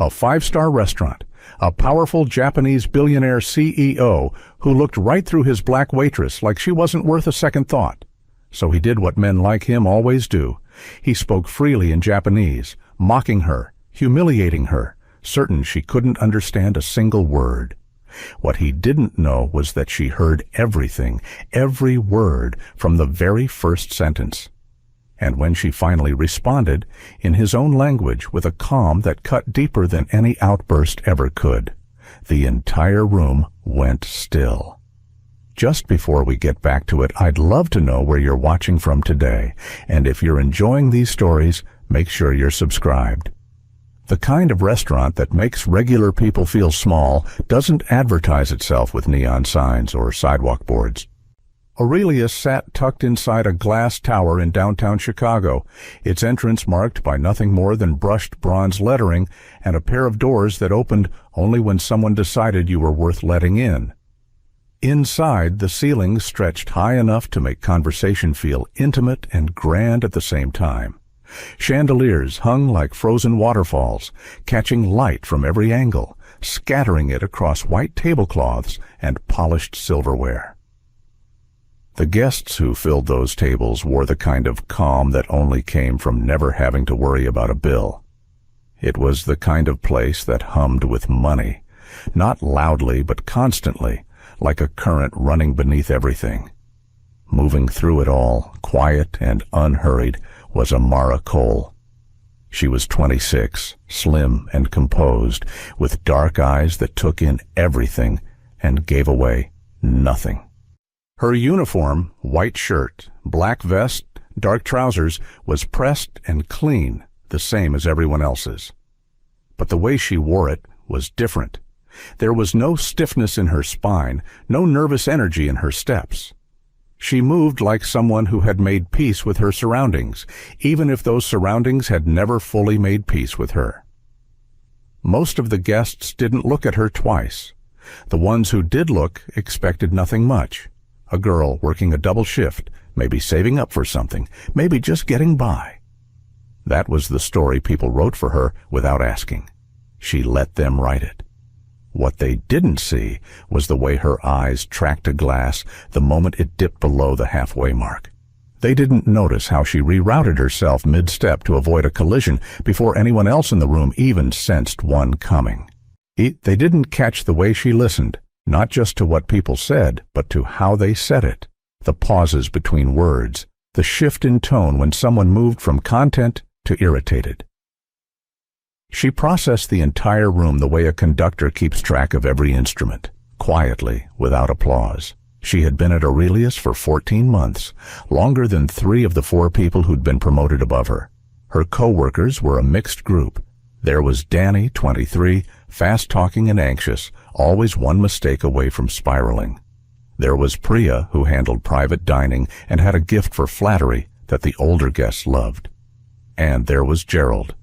A five-star restaurant, a powerful Japanese billionaire CEO who looked right through his black waitress like she wasn't worth a second thought. So he did what men like him always do. He spoke freely in Japanese, mocking her, humiliating her, certain she couldn't understand a single word. What he didn't know was that she heard everything, every word, from the very first sentence. And when she finally responded, in his own language with a calm that cut deeper than any outburst ever could, the entire room went still. Just before we get back to it, I'd love to know where you're watching from today, and if you're enjoying these stories, make sure you're subscribed. The kind of restaurant that makes regular people feel small doesn't advertise itself with neon signs or sidewalk boards. Aurelius sat tucked inside a glass tower in downtown Chicago, its entrance marked by nothing more than brushed bronze lettering and a pair of doors that opened only when someone decided you were worth letting in. Inside, the ceiling stretched high enough to make conversation feel intimate and grand at the same time. Chandeliers hung like frozen waterfalls, catching light from every angle, scattering it across white tablecloths and polished silverware. The guests who filled those tables wore the kind of calm that only came from never having to worry about a bill. It was the kind of place that hummed with money, not loudly but constantly, like a current running beneath everything. Moving through it all, quiet and unhurried, was Amara Cole. She was 26, slim and composed, with dark eyes that took in everything and gave away nothing. Her uniform, white shirt, black vest, dark trousers, was pressed and clean, the same as everyone else's. But the way she wore it was different. There was no stiffness in her spine, no nervous energy in her steps. She moved like someone who had made peace with her surroundings, even if those surroundings had never fully made peace with her. Most of the guests didn't look at her twice. The ones who did look expected nothing much. A girl working a double shift, maybe saving up for something, maybe just getting by. That was the story people wrote for her without asking. She let them write it. What they didn't see was the way her eyes tracked a glass the moment it dipped below the halfway mark. They didn't notice how she rerouted herself mid-step to avoid a collision before anyone else in the room even sensed one coming. They didn't catch the way she listened, not just to what people said, but to how they said it, the pauses between words, the shift in tone when someone moved from content to irritated. She processed the entire room the way a conductor keeps track of every instrument, quietly, without applause. She had been at Aurelius for 14 months, longer than 3 of the 4 people who'd been promoted above her. Her co-workers were a mixed group. There was Danny, 23, fast-talking and anxious, always one mistake away from spiraling. There was Priya, who handled private dining and had a gift for flattery that the older guests loved. And there was Gerald,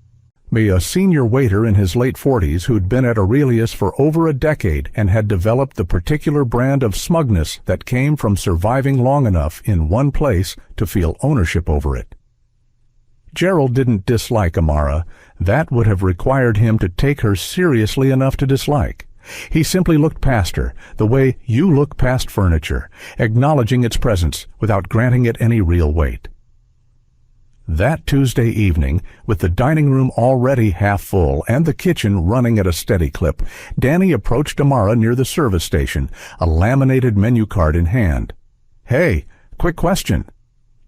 a senior waiter in his late 40s who'd been at Aurelius for over a decade and had developed the particular brand of smugness that came from surviving long enough in one place to feel ownership over it. Gerald didn't dislike Amara. That would have required him to take her seriously enough to dislike. He simply looked past her, the way you look past furniture, acknowledging its presence without granting it any real weight. That Tuesday evening, with the dining room already half full and the kitchen running at a steady clip, Danny approached Amara near the service station, a laminated menu card in hand. "Hey, quick question."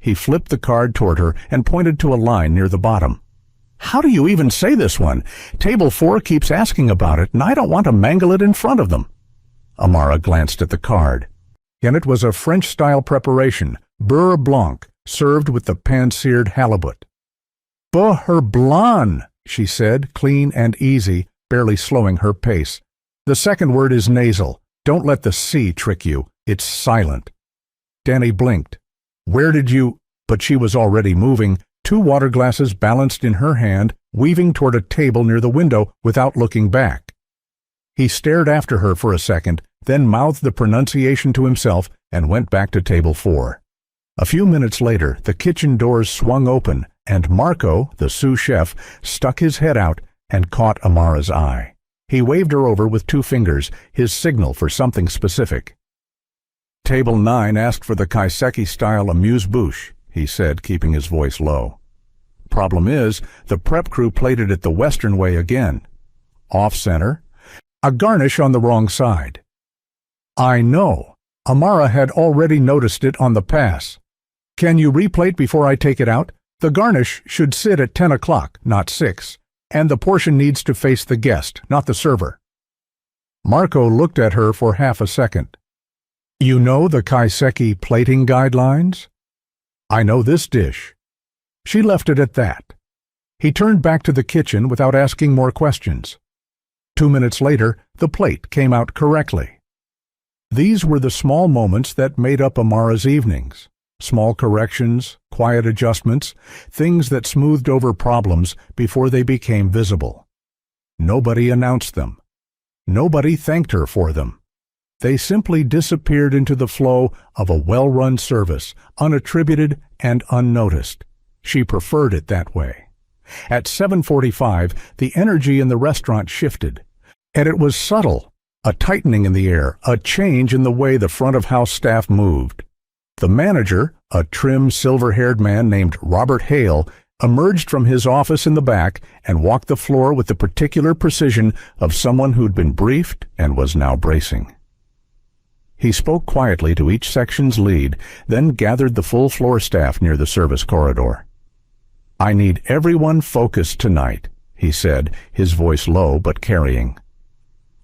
He flipped the card toward her and pointed to a line near the bottom. "How do you even say this one? Table 4 keeps asking about it, and I don't want to mangle it in front of them." Amara glanced at the card. And it was a French-style preparation, beurre blanc, served with the pan-seared halibut. "Beurre blanc," she said, clean and easy, barely slowing her pace. "The second word is nasal. Don't let the C trick you. It's silent." Danny blinked. "Where did you—" But she was already moving, 2 water glasses balanced in her hand, weaving toward a table near the window without looking back. He stared after her for a second, then mouthed the pronunciation to himself and went back to table 4. A few minutes later, the kitchen doors swung open, and Marco, the sous chef, stuck his head out, and caught Amara's eye. He waved her over with 2 fingers, his signal for something specific. "Table 9 asked for the kaiseki-style amuse-bouche," he said, keeping his voice low. "Problem is, the prep crew plated it the Western way again. Off-center, a garnish on the wrong side." "I know." Amara had already noticed it on the pass. "Can you replate before I take it out? The garnish should sit at 10 o'clock, not 6, and the portion needs to face the guest, not the server." Marco looked at her for half a second. "You know the kaiseki plating guidelines?" "I know this dish." She left it at that. He turned back to the kitchen without asking more questions. 2 minutes later, the plate came out correctly. These were the small moments that made up Amara's evenings. Small corrections, quiet adjustments, things that smoothed over problems before they became visible. Nobody announced them. Nobody thanked her for them. They simply disappeared into the flow of a well-run service, unattributed and unnoticed. She preferred it that way. At 7:45, the energy in the restaurant shifted, and it was subtle, a tightening in the air, a change in the way the front-of-house staff moved. The manager, a trim, silver-haired man named Robert Hale, emerged from his office in the back and walked the floor with the particular precision of someone who'd been briefed and was now bracing. He spoke quietly to each section's lead, then gathered the full floor staff near the service corridor. "I need everyone focused tonight," he said, his voice low but carrying.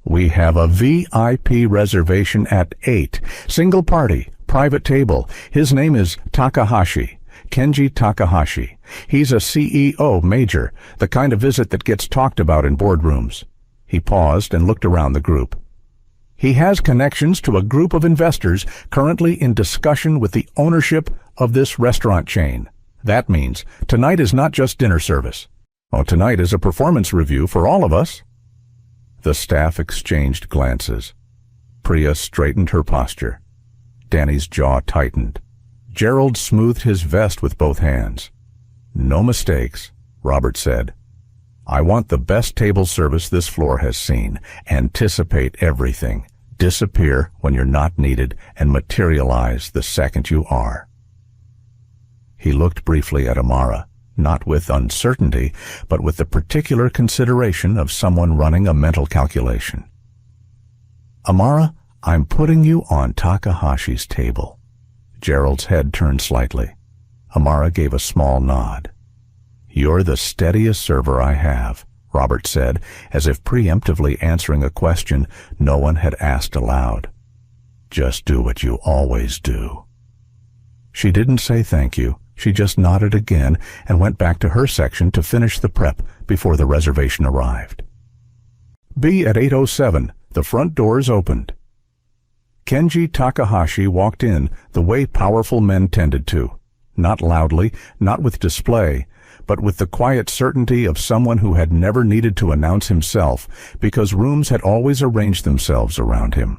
"We have a VIP reservation at 8, single party, private table. His name is Takahashi, Kenji Takahashi. He's a CEO major, the kind of visit that gets talked about in boardrooms." He paused and looked around the group. "He has connections to a group of investors currently in discussion with the ownership of this restaurant chain. That means tonight is not just dinner service. Oh, tonight is a performance review for all of us." The staff exchanged glances. Priya straightened her posture. Danny's jaw tightened. Gerald smoothed his vest with both hands. "No mistakes," Robert said. "I want the best table service this floor has seen. Anticipate everything. Disappear when you're not needed and materialize the second you are." He looked briefly at Amara, not with uncertainty, but with the particular consideration of someone running a mental calculation. "Amara, I'm putting you on Takahashi's table." Gerald's head turned slightly. Amara gave a small nod. "You're the steadiest server I have," Robert said, as if preemptively answering a question no one had asked aloud. "Just do what you always do." She didn't say thank you. She just nodded again and went back to her section to finish the prep before the reservation arrived. B at 8:07, the front doors opened. Kenji Takahashi walked in the way powerful men tended to, not loudly, not with display, but with the quiet certainty of someone who had never needed to announce himself because rooms had always arranged themselves around him.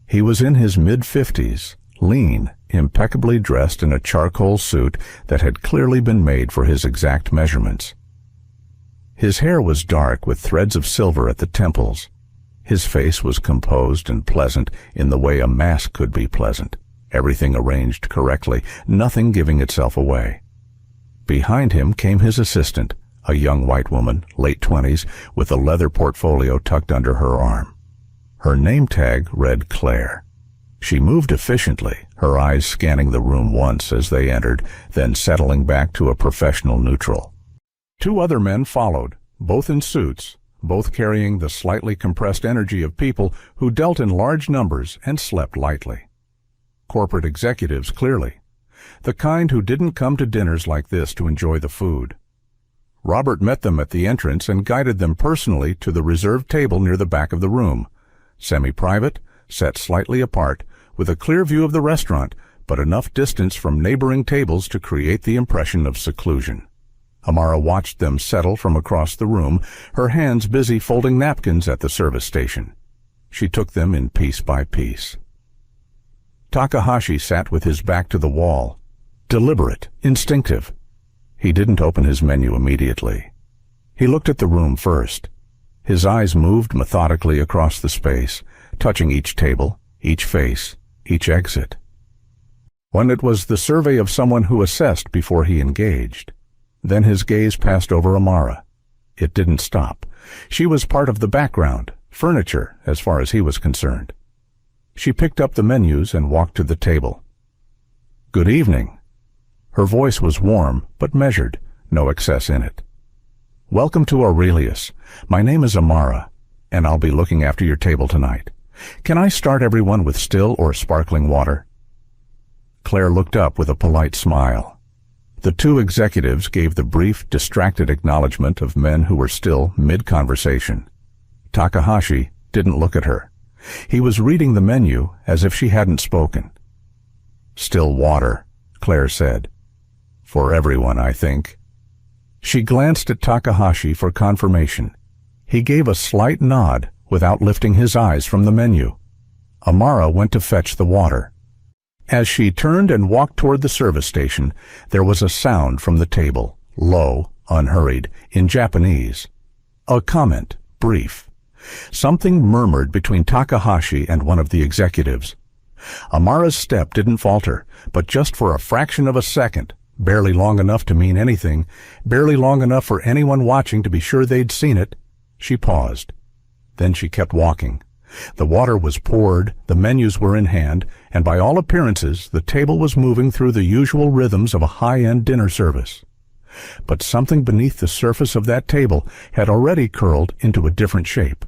He was in his mid-50s, lean, impeccably dressed in a charcoal suit that had clearly been made for his exact measurements. His hair was dark with threads of silver at the temples. His face was composed and pleasant in the way a mask could be pleasant, everything arranged correctly, nothing giving itself away. Behind him came his assistant, a young white woman, late 20s, with a leather portfolio tucked under her arm. Her name tag read Claire. She moved efficiently, her eyes scanning the room once as they entered, then settling back to a professional neutral. 2 other men followed, both in suits, both carrying the slightly compressed energy of people who dealt in large numbers and slept lightly. Corporate executives, clearly. The kind who didn't come to dinners like this to enjoy the food. Robert met them at the entrance and guided them personally to the reserved table near the back of the room, semi-private, set slightly apart, with a clear view of the restaurant, but enough distance from neighboring tables to create the impression of seclusion. Amara watched them settle from across the room, her hands busy folding napkins at the service station. She took them in piece by piece. Takahashi sat with his back to the wall, deliberate, instinctive. He didn't open his menu immediately. He looked at the room first. His eyes moved methodically across the space, touching each table, each face, each exit. When it was the survey of someone who assessed before he engaged. Then his gaze passed over Amara. It didn't stop. She was part of the background, furniture, as far as he was concerned. She picked up the menus and walked to the table. "Good evening." Her voice was warm, but measured, no excess in it. "Welcome to Aurelius. My name is Amara, and I'll be looking after your table tonight. Can I start everyone with still or sparkling water?" Claire looked up with a polite smile. The two executives gave the brief, distracted acknowledgement of men who were still mid-conversation. Takahashi didn't look at her. He was reading the menu as if she hadn't spoken. "Still water," Claire said. "For everyone, I think." She glanced at Takahashi for confirmation. He gave a slight nod without lifting his eyes from the menu. Amara went to fetch the water. As she turned and walked toward the service station, there was a sound from the table, low, unhurried, in Japanese. A comment, brief. Something murmured between Takahashi and one of the executives. Amara's step didn't falter, but just for a fraction of a second, barely long enough to mean anything, barely long enough for anyone watching to be sure they'd seen it, she paused. Then she kept walking. The water was poured, the menus were in hand, and by all appearances the table was moving through the usual rhythms of a high-end dinner service. But something beneath the surface of that table had already curled into a different shape.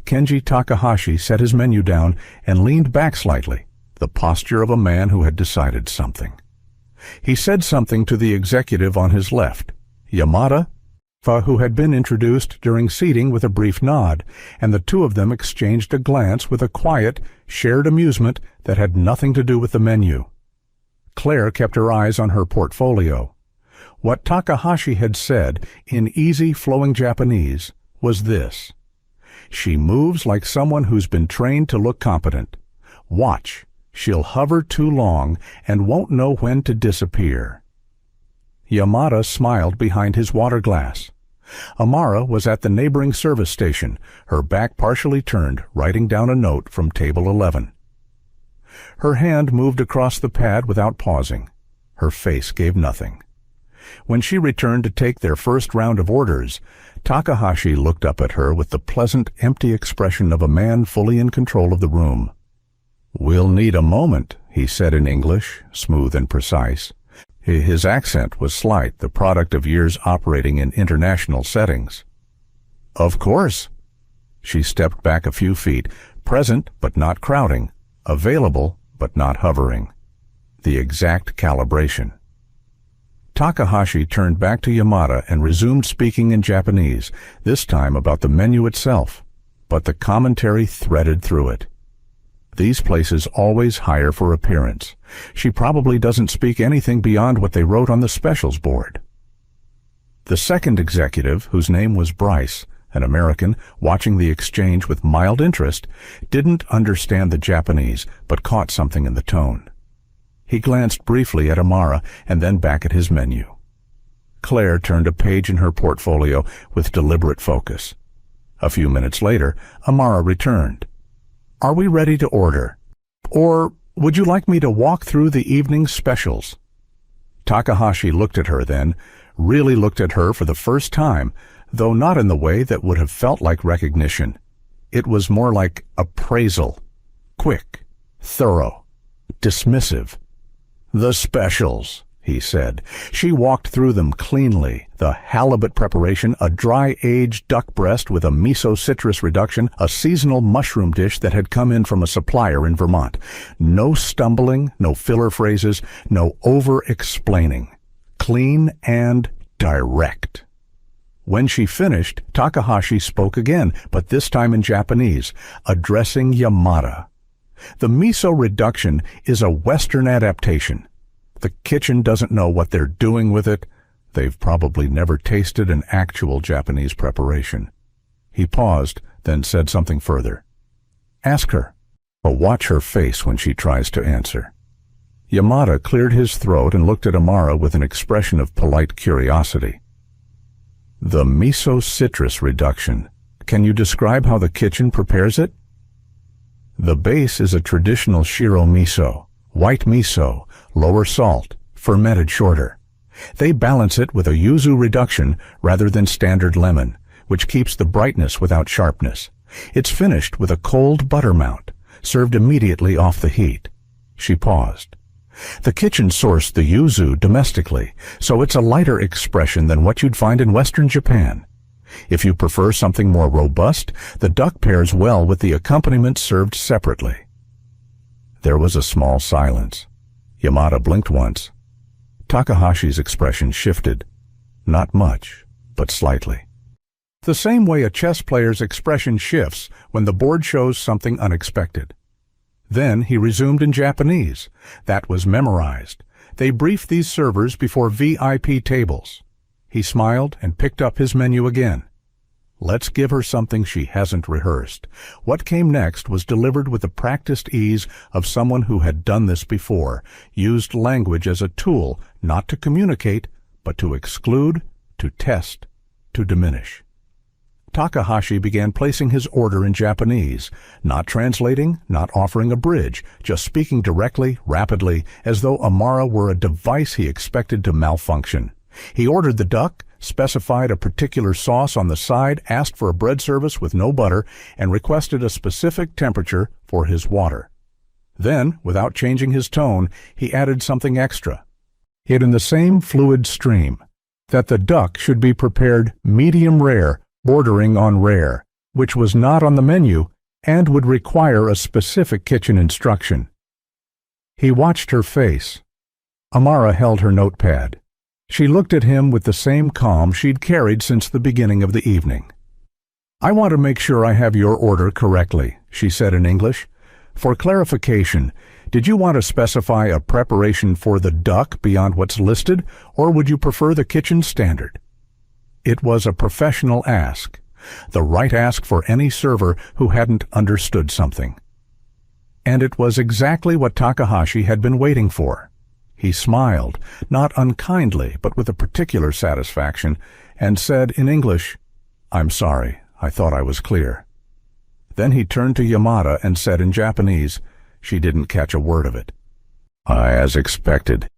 Kenji Takahashi set his menu down and leaned back slightly, the posture of a man who had decided something. He said something to the executive on his left, Yamada, who had been introduced during seating, with a brief nod, and the two of them exchanged a glance with a quiet, shared amusement that had nothing to do with the menu. Claire kept her eyes on her portfolio. What Takahashi had said, in easy, flowing Japanese, was this: "She moves like someone who's been trained to look competent. Watch, she'll hover too long and won't know when to disappear." Yamada smiled behind his water glass. Amara was at the neighboring service station, her back partially turned, writing down a note from table 11. Her hand moved across the pad without pausing. Her face gave nothing. When she returned to take their first round of orders, Takahashi looked up at her with the pleasant, empty expression of a man fully in control of the room. "We'll need a moment," he said in English, smooth and precise. His accent was slight, the product of years operating in international settings. "Of course." She stepped back a few feet, present but not crowding, available but not hovering. The exact calibration. Takahashi turned back to Yamada and resumed speaking in Japanese, this time about the menu itself, but the commentary threaded through it. "These places always hire for appearance. She probably doesn't speak anything beyond what they wrote on the specials board." The second executive, whose name was Bryce, an American, watching the exchange with mild interest, didn't understand the Japanese, but caught something in the tone. He glanced briefly at Amara and then back at his menu. Claire turned a page in her portfolio with deliberate focus. A few minutes later, Amara returned. "Are we ready to order? Or would you like me to walk through the evening's specials?" Takahashi looked at her then, really looked at her for the first time, though not in the way that would have felt like recognition. It was more like appraisal. Quick, thorough, dismissive. "The specials," he said. She walked through them cleanly. The halibut preparation, a dry-aged duck breast with a miso citrus reduction, a seasonal mushroom dish that had come in from a supplier in Vermont. No stumbling, no filler phrases, no over-explaining. Clean and direct. When she finished, Takahashi spoke again, but this time in Japanese, addressing Yamada. "The miso reduction is a Western adaptation. The kitchen doesn't know what they're doing with it. They've probably never tasted an actual Japanese preparation." He paused, then said something further. "Ask her, but watch her face when she tries to answer." Yamada cleared his throat and looked at Amara with an expression of polite curiosity. The miso citrus reduction. Can you describe how the kitchen prepares it? The base is a traditional shiro miso, white miso, lower salt, fermented shorter. They balance it with a yuzu reduction rather than standard lemon, which keeps the brightness without sharpness. It's finished with a cold butter mount, served immediately off the heat. She paused. The kitchen sourced the yuzu domestically, so it's a lighter expression than what you'd find in Western Japan. If you prefer something more robust, the duck pairs well with the accompaniment served separately. There was a small silence. Yamada blinked once. Takahashi's expression shifted. Not much, but slightly. The same way a chess player's expression shifts when the board shows something unexpected. Then he resumed in Japanese. That was memorized. They briefed these servers before VIP tables. He smiled and picked up his menu again. Let's give her something she hasn't rehearsed. What came next was delivered with the practiced ease of someone who had done this before, used language as a tool, not to communicate, but to exclude, to test, to diminish. Takahashi began placing his order in Japanese, not translating, not offering a bridge, just speaking directly, rapidly, as though Amara were a device he expected to malfunction. He ordered the duck, specified a particular sauce on the side, asked for a bread service with no butter, and requested a specific temperature for his water. Then, without changing his tone, he added something extra. Yet in the same fluid stream, that the duck should be prepared medium rare, bordering on rare, which was not on the menu and would require a specific kitchen instruction. He watched her face. Amara held her notepad. She looked at him with the same calm she'd carried since the beginning of the evening. "I want to make sure I have your order correctly," she said in English. "For clarification, did you want to specify a preparation for the duck beyond what's listed, or would you prefer the kitchen standard?" It was a professional ask, the right ask for any server who hadn't understood something. And it was exactly what Takahashi had been waiting for. He smiled, not unkindly, but with a particular satisfaction, and said in English, "I'm sorry, I thought I was clear." Then he turned to Yamada and said in Japanese, she didn't catch a word of it, "As expected."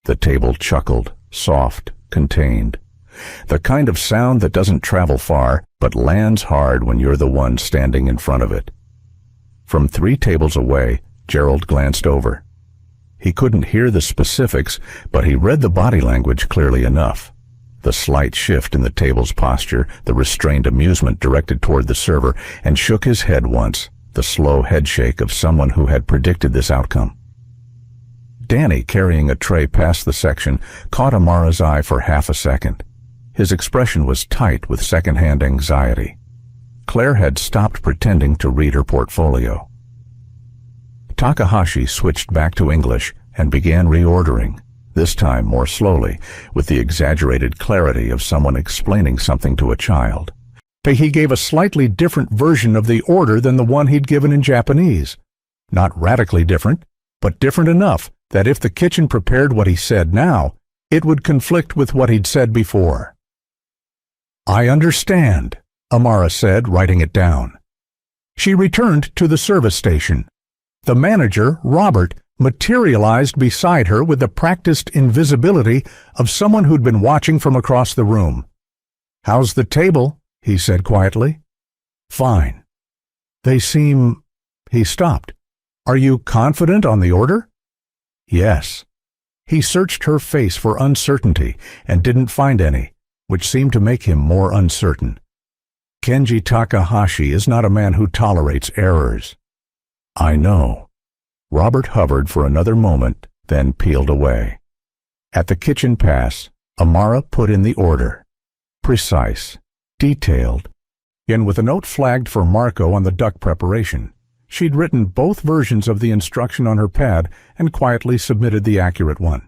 The table chuckled, soft, contained. The kind of sound that doesn't travel far, but lands hard when you're the one standing in front of it. From 3 tables away, Gerald glanced over. He couldn't hear the specifics, but he read the body language clearly enough. The slight shift in the table's posture, the restrained amusement directed toward the server, and shook his head once, the slow headshake of someone who had predicted this outcome. Danny, carrying a tray past the section, caught Amara's eye for half a second. His expression was tight with second-hand anxiety. Claire had stopped pretending to read her portfolio. Takahashi switched back to English and began reordering, this time more slowly, with the exaggerated clarity of someone explaining something to a child. He gave a slightly different version of the order than the one he'd given in Japanese. Not radically different, but different enough that if the kitchen prepared what he said now, it would conflict with what he'd said before. "I understand," Amara said, writing it down. She returned to the service station. The manager, Robert, materialized beside her with the practiced invisibility of someone who'd been watching from across the room. "How's the table?" he said quietly. "Fine." "They seem—" He stopped. "Are you confident on the order?" "Yes." He searched her face for uncertainty and didn't find any, which seemed to make him more uncertain. Kenji Takahashi is not a man who tolerates errors. "I know." Robert hovered for another moment, then peeled away. At the kitchen pass, Amara put in the order. Precise, detailed, and with a note flagged for Marco on the duck preparation. She'd written both versions of the instruction on her pad and quietly submitted the accurate one.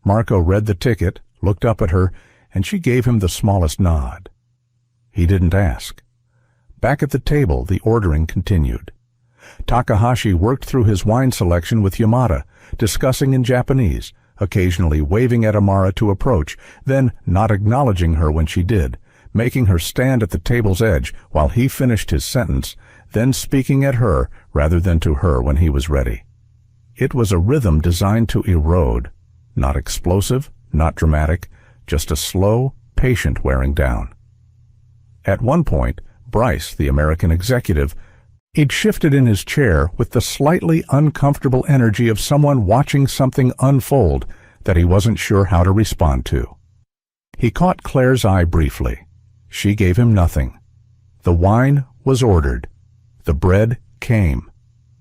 Marco read the ticket, looked up at her, and she gave him the smallest nod. He didn't ask. Back at the table, the ordering continued. Takahashi worked through his wine selection with Yamada, discussing in Japanese, occasionally waving at Amara to approach, then not acknowledging her when she did, making her stand at the table's edge while he finished his sentence, then speaking at her rather than to her when he was ready. It was a rhythm designed to erode, not explosive, not dramatic, just a slow, patient wearing down. At one point, Bryce, the American executive, he'd shifted in his chair with the slightly uncomfortable energy of someone watching something unfold that he wasn't sure how to respond to. He caught Claire's eye briefly. She gave him nothing. The wine was ordered. The bread came.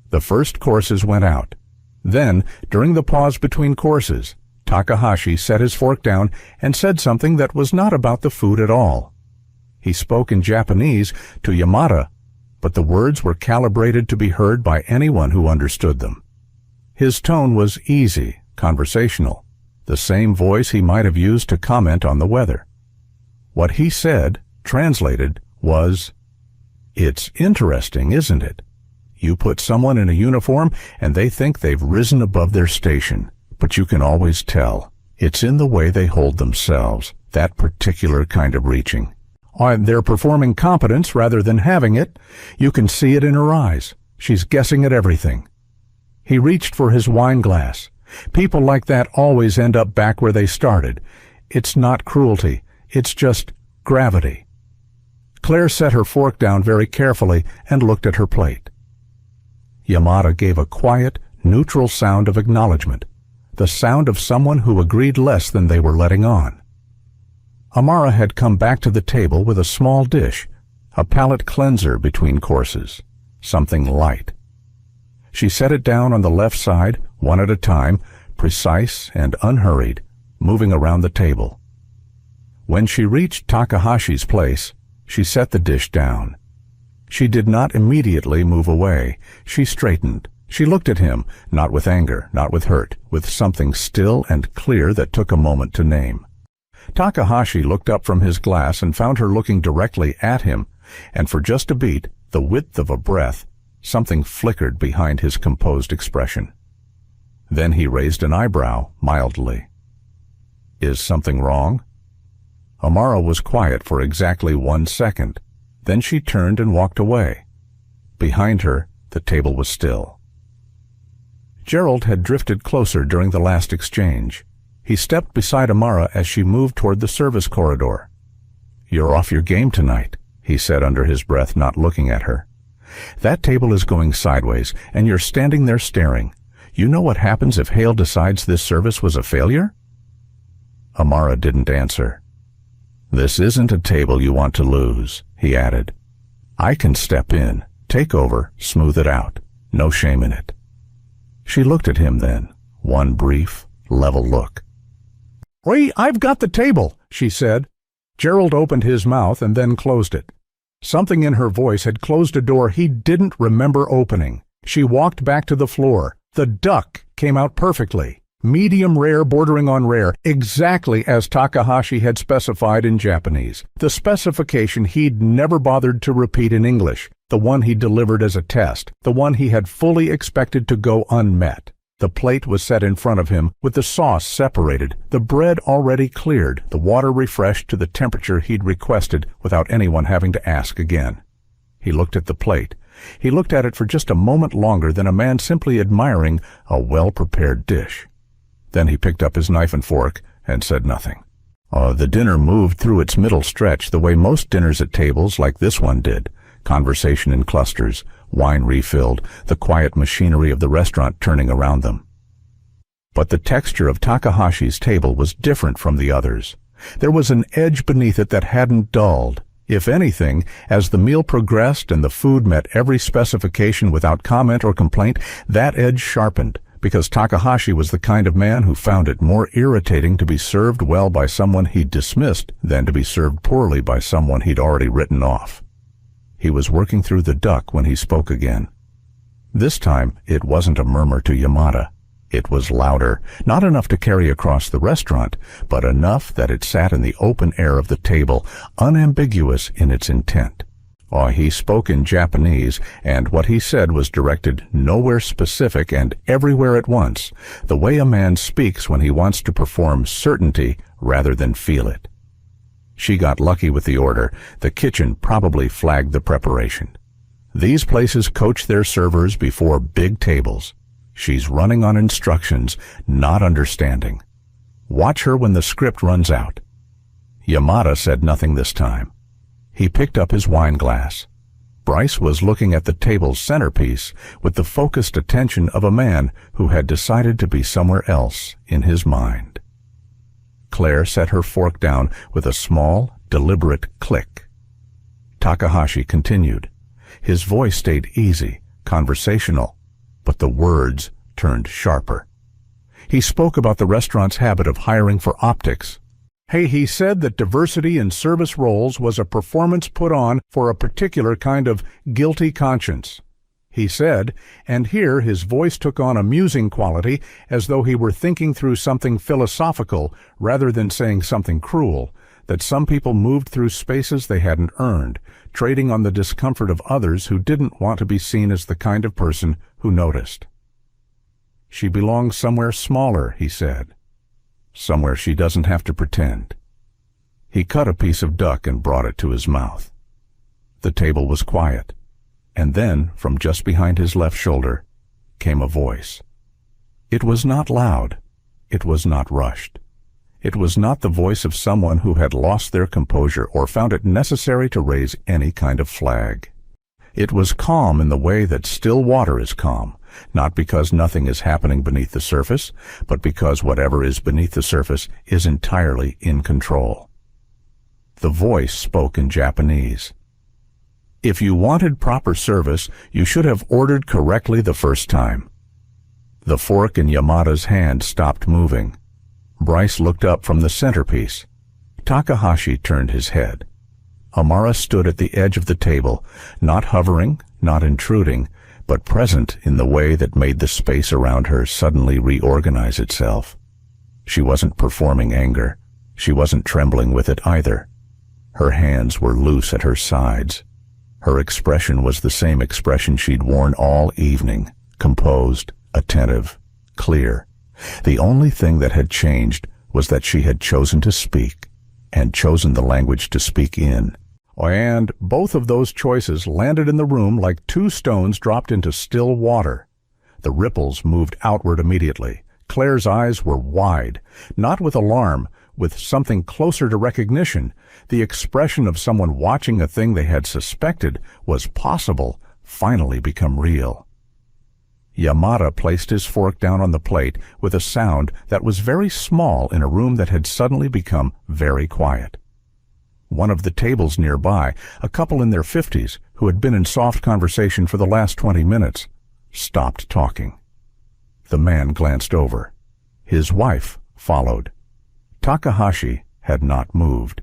The first courses went out. Then, during the pause between courses, Takahashi set his fork down and said something that was not about the food at all. He spoke in Japanese to Yamada, but the words were calibrated to be heard by anyone who understood them. His tone was easy, conversational, the same voice he might have used to comment on the weather. What he said, translated, was, "It's interesting, isn't it? You put someone in a uniform and they think they've risen above their station, but you can always tell. It's in the way they hold themselves, that particular kind of reaching. They're performing competence rather than having it. You can see it in her eyes. She's guessing at everything." He reached for his wine glass. People like that always end up back where they started. It's not cruelty. It's just gravity. Claire set her fork down very carefully and looked at her plate. Yamada gave a quiet, neutral sound of acknowledgement, the sound of someone who agreed less than they were letting on. Amara had come back to the table with a small dish, a palate cleanser between courses, something light. She set it down on the left side, one at a time, precise and unhurried, moving around the table. When she reached Takahashi's place, she set the dish down. She did not immediately move away. She straightened. She looked at him, not with anger, not with hurt, with something still and clear that took a moment to name. Takahashi looked up from his glass and found her looking directly at him, and for just a beat, the width of a breath, something flickered behind his composed expression. Then he raised an eyebrow, mildly. "Is something wrong?" Amara was quiet for exactly 1 second. Then she turned and walked away. Behind her, the table was still. Gerald had drifted closer during the last exchange. He stepped beside Amara as she moved toward the service corridor. "You're off your game tonight," he said under his breath, not looking at her. "That table is going sideways, and you're standing there staring. You know what happens if Hale decides this service was a failure?" Amara didn't answer. "This isn't a table you want to lose," he added. "I can step in, take over, smooth it out. No shame in it." She looked at him then, one brief, level look. "I've got the table," she said. Gerald opened his mouth and then closed it. Something in her voice had closed a door he didn't remember opening. She walked back to the floor. The duck came out perfectly. Medium rare bordering on rare, exactly as Takahashi had specified in Japanese. The specification he'd never bothered to repeat in English, the one he delivered as a test, the one he had fully expected to go unmet. The plate was set in front of him, with the sauce separated, the bread already cleared, the water refreshed to the temperature he'd requested without anyone having to ask again. He looked at the plate. He looked at it for just a moment longer than a man simply admiring a well-prepared dish. Then he picked up his knife and fork and said nothing. The dinner moved through its middle stretch the way most dinners at tables like this one did. Conversation in clusters, wine refilled, the quiet machinery of the restaurant turning around them. But the texture of Takahashi's table was different from the others. There was an edge beneath it that hadn't dulled. If anything, as the meal progressed and the food met every specification without comment or complaint, that edge sharpened, because Takahashi was the kind of man who found it more irritating to be served well by someone he'd dismissed than to be served poorly by someone he'd already written off. He was working through the duck when he spoke again. This time, it wasn't a murmur to Yamada. It was louder, not enough to carry across the restaurant, but enough that it sat in the open air of the table, unambiguous in its intent. Oh, he spoke in Japanese, and what he said was directed nowhere specific and everywhere at once, the way a man speaks when he wants to perform certainty rather than feel it. She got lucky with the order. The kitchen probably flagged the preparation. These places coach their servers before big tables. She's running on instructions, not understanding. Watch her when the script runs out. Yamada said nothing this time. He picked up his wine glass. Bryce was looking at the table's centerpiece with the focused attention of a man who had decided to be somewhere else in his mind. Claire set her fork down with a small, deliberate click. Takahashi continued. His voice stayed easy, conversational, but the words turned sharper. He spoke about the restaurant's habit of hiring for optics. Hey, he said that diversity in service roles was a performance put on for a particular kind of guilty conscience. He said, and here his voice took on a musing quality as though he were thinking through something philosophical rather than saying something cruel, that some people moved through spaces they hadn't earned, trading on the discomfort of others who didn't want to be seen as the kind of person who noticed. She belongs somewhere smaller, he said. Somewhere she doesn't have to pretend. He cut a piece of duck and brought it to his mouth. The table was quiet, and then, from just behind his left shoulder, came a voice. It was not loud. It was not rushed. It was not the voice of someone who had lost their composure or found it necessary to raise any kind of flag. It was calm in the way that still water is calm, not because nothing is happening beneath the surface, but because whatever is beneath the surface is entirely in control. The voice spoke in Japanese. If you wanted proper service, you should have ordered correctly the first time. The fork in Yamada's hand stopped moving. Bryce looked up from the centerpiece. Takahashi turned his head. Amara stood at the edge of the table, not hovering, not intruding, but present in the way that made the space around her suddenly reorganize itself. She wasn't performing anger. She wasn't trembling with it either. Her hands were loose at her sides. Her expression was the same expression she'd worn all evening, composed, attentive, clear. The only thing that had changed was that she had chosen to speak, and chosen the language to speak in. And both of those choices landed in the room like two stones dropped into still water. The ripples moved outward immediately. Claire's eyes were wide, not with alarm, with something closer to recognition. The expression of someone watching a thing they had suspected was possible finally become real. Yamada placed his fork down on the plate with a sound that was very small in a room that had suddenly become very quiet. One of the tables nearby, a couple in their 50s who had been in soft conversation for the last 20 minutes, stopped talking. The man glanced over. His wife followed. Takahashi had not moved.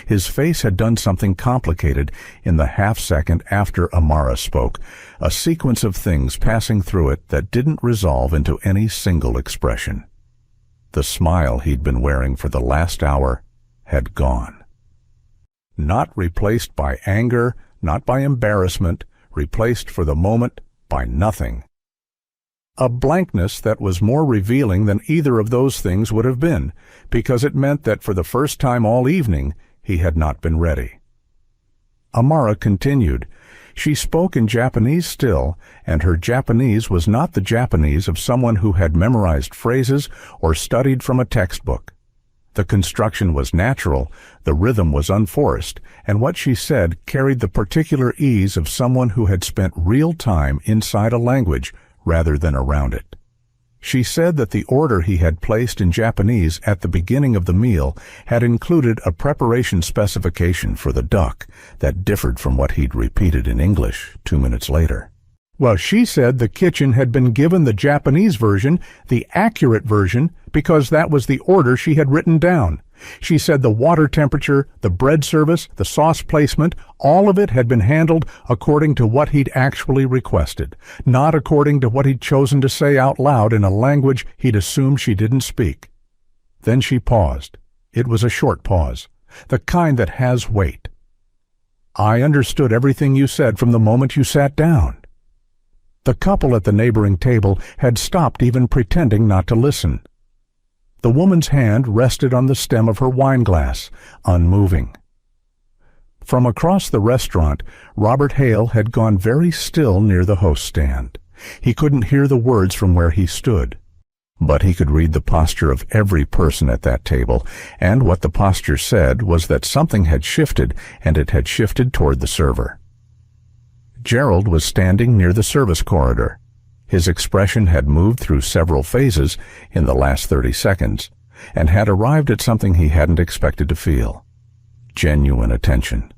His face had done something complicated in the half-second after Amara spoke, a sequence of things passing through it that didn't resolve into any single expression. The smile he'd been wearing for the last hour had gone. Not replaced by anger, not by embarrassment, replaced for the moment by nothing. A blankness that was more revealing than either of those things would have been, because it meant that for the first time all evening he had not been ready. Amara continued. She spoke in Japanese still, and her Japanese was not the Japanese of someone who had memorized phrases or studied from a textbook. The construction was natural, the rhythm was unforced, and what she said carried the particular ease of someone who had spent real time inside a language rather than around it. She said that the order he had placed in Japanese at the beginning of the meal had included a preparation specification for the duck that differed from what he'd repeated in English 2 minutes later. Well, she said the kitchen had been given the Japanese version, the accurate version, because that was the order she had written down. She said the water temperature, the bread service, the sauce placement, all of it had been handled according to what he'd actually requested, not according to what he'd chosen to say out loud in a language he'd assumed she didn't speak. Then she paused. It was a short pause, the kind that has weight. I understood everything you said from the moment you sat down. The couple at the neighboring table had stopped even pretending not to listen. The woman's hand rested on the stem of her wine glass, unmoving. From across the restaurant, Robert Hale had gone very still near the host stand. He couldn't hear the words from where he stood, but he could read the posture of every person at that table, and what the posture said was that something had shifted, and it had shifted toward the server. Gerald was standing near the service corridor. His expression had moved through several phases in the last 30 seconds, and had arrived at something he hadn't expected to feel: genuine attention.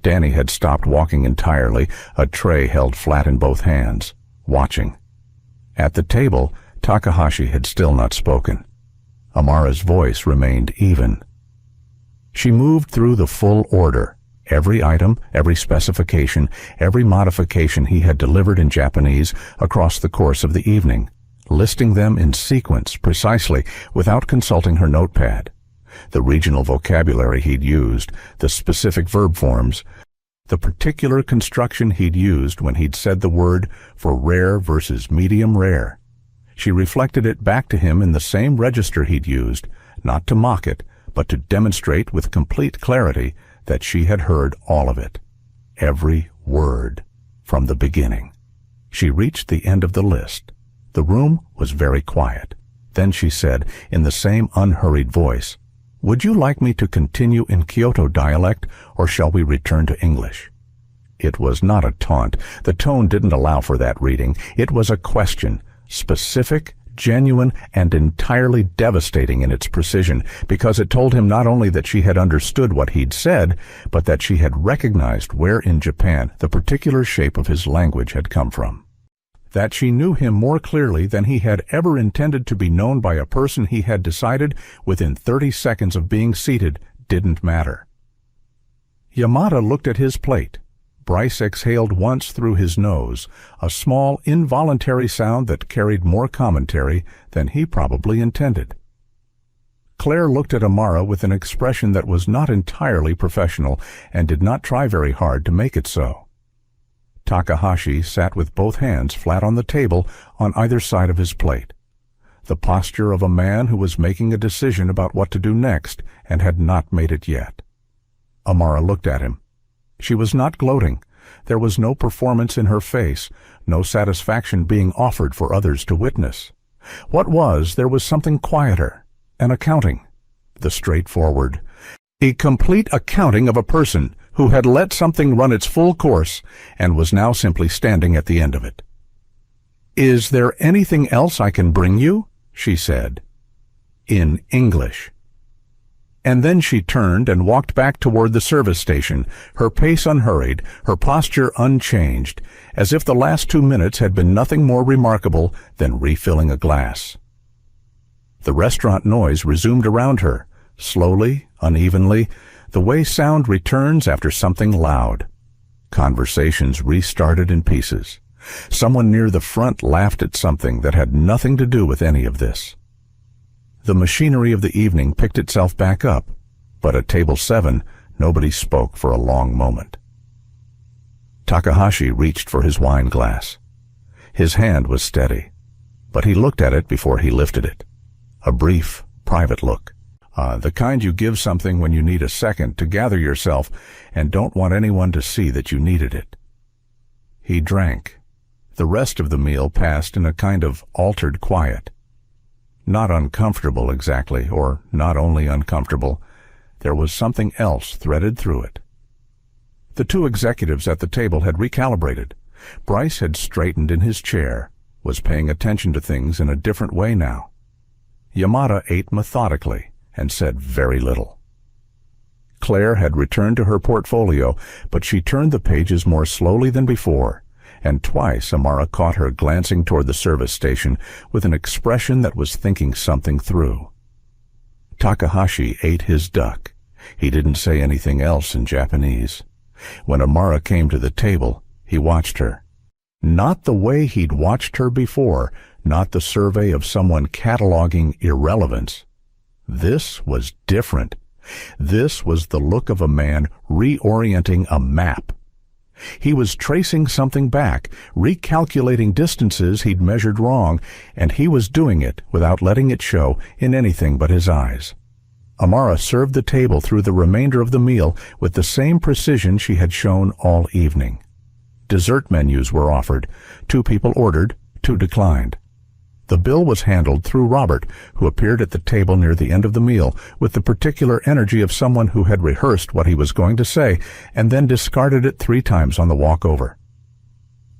Danny had stopped walking entirely, a tray held flat in both hands, watching. At the table, Takahashi had still not spoken. Amara's voice remained even. She moved through the full order, every item, every specification, every modification he had delivered in Japanese across the course of the evening, listing them in sequence precisely without consulting her notepad. The regional vocabulary he'd used, the specific verb forms, the particular construction he'd used when he'd said the word for rare versus medium rare. She reflected it back to him in the same register he'd used, not to mock it, but to demonstrate with complete clarity that she had heard all of it. Every word, from the beginning. She reached the end of the list. The room was very quiet. Then she said, in the same unhurried voice, "Would you like me to continue in Kyoto dialect, or shall we return to English?" It was not a taunt. The tone didn't allow for that reading. It was a question, specific, genuine, and entirely devastating in its precision, because it told him not only that she had understood what he'd said, but that she had recognized where in Japan the particular shape of his language had come from. That she knew him more clearly than he had ever intended to be known by a person he had decided within 30 seconds of being seated didn't matter. Yamada looked at his plate. Bryce exhaled once through his nose, a small, involuntary sound that carried more commentary than he probably intended. Claire looked at Amara with an expression that was not entirely professional and did not try very hard to make it so. Takahashi sat with both hands flat on the table on either side of his plate, the posture of a man who was making a decision about what to do next and had not made it yet. Amara looked at him. She was not gloating. There was no performance in her face, no satisfaction being offered for others to witness. What was, there was something quieter, an accounting, the straightforward, a complete accounting of a person who had let something run its full course and was now simply standing at the end of it. "Is there anything else I can bring you?" she said, in English. And then she turned and walked back toward the service station, her pace unhurried, her posture unchanged, as if the last 2 minutes had been nothing more remarkable than refilling a glass. The restaurant noise resumed around her, slowly, unevenly, the way sound returns after something loud. Conversations restarted in pieces. Someone near the front laughed at something that had nothing to do with any of this. The machinery of the evening picked itself back up, but at table 7, nobody spoke for a long moment. Takahashi reached for his wine glass. His hand was steady, but he looked at it before he lifted it. A brief, private look. The kind you give something when you need a second to gather yourself and don't want anyone to see that you needed it. He drank. The rest of the meal passed in a kind of altered quiet. Not uncomfortable exactly, or not only uncomfortable. There was something else threaded through it. The 2 executives at the table had recalibrated. Bryce had straightened in his chair, was paying attention to things in a different way now. Yamada ate methodically and said very little. Claire had returned to her portfolio, but she turned the pages more slowly than before, and twice Amara caught her glancing toward the service station with an expression that was thinking something through. Takahashi ate his duck. He didn't say anything else in Japanese. When Amara came to the table, he watched her. Not the way he'd watched her before, not the survey of someone cataloging irrelevance. This was different. This was the look of a man reorienting a map. He was tracing something back, recalculating distances he'd measured wrong, and he was doing it without letting it show in anything but his eyes. Amara served the table through the remainder of the meal with the same precision she had shown all evening. Dessert menus were offered. 2 people ordered, 2 declined. The bill was handled through Robert, who appeared at the table near the end of the meal with the particular energy of someone who had rehearsed what he was going to say and then discarded it 3 times on the walk over.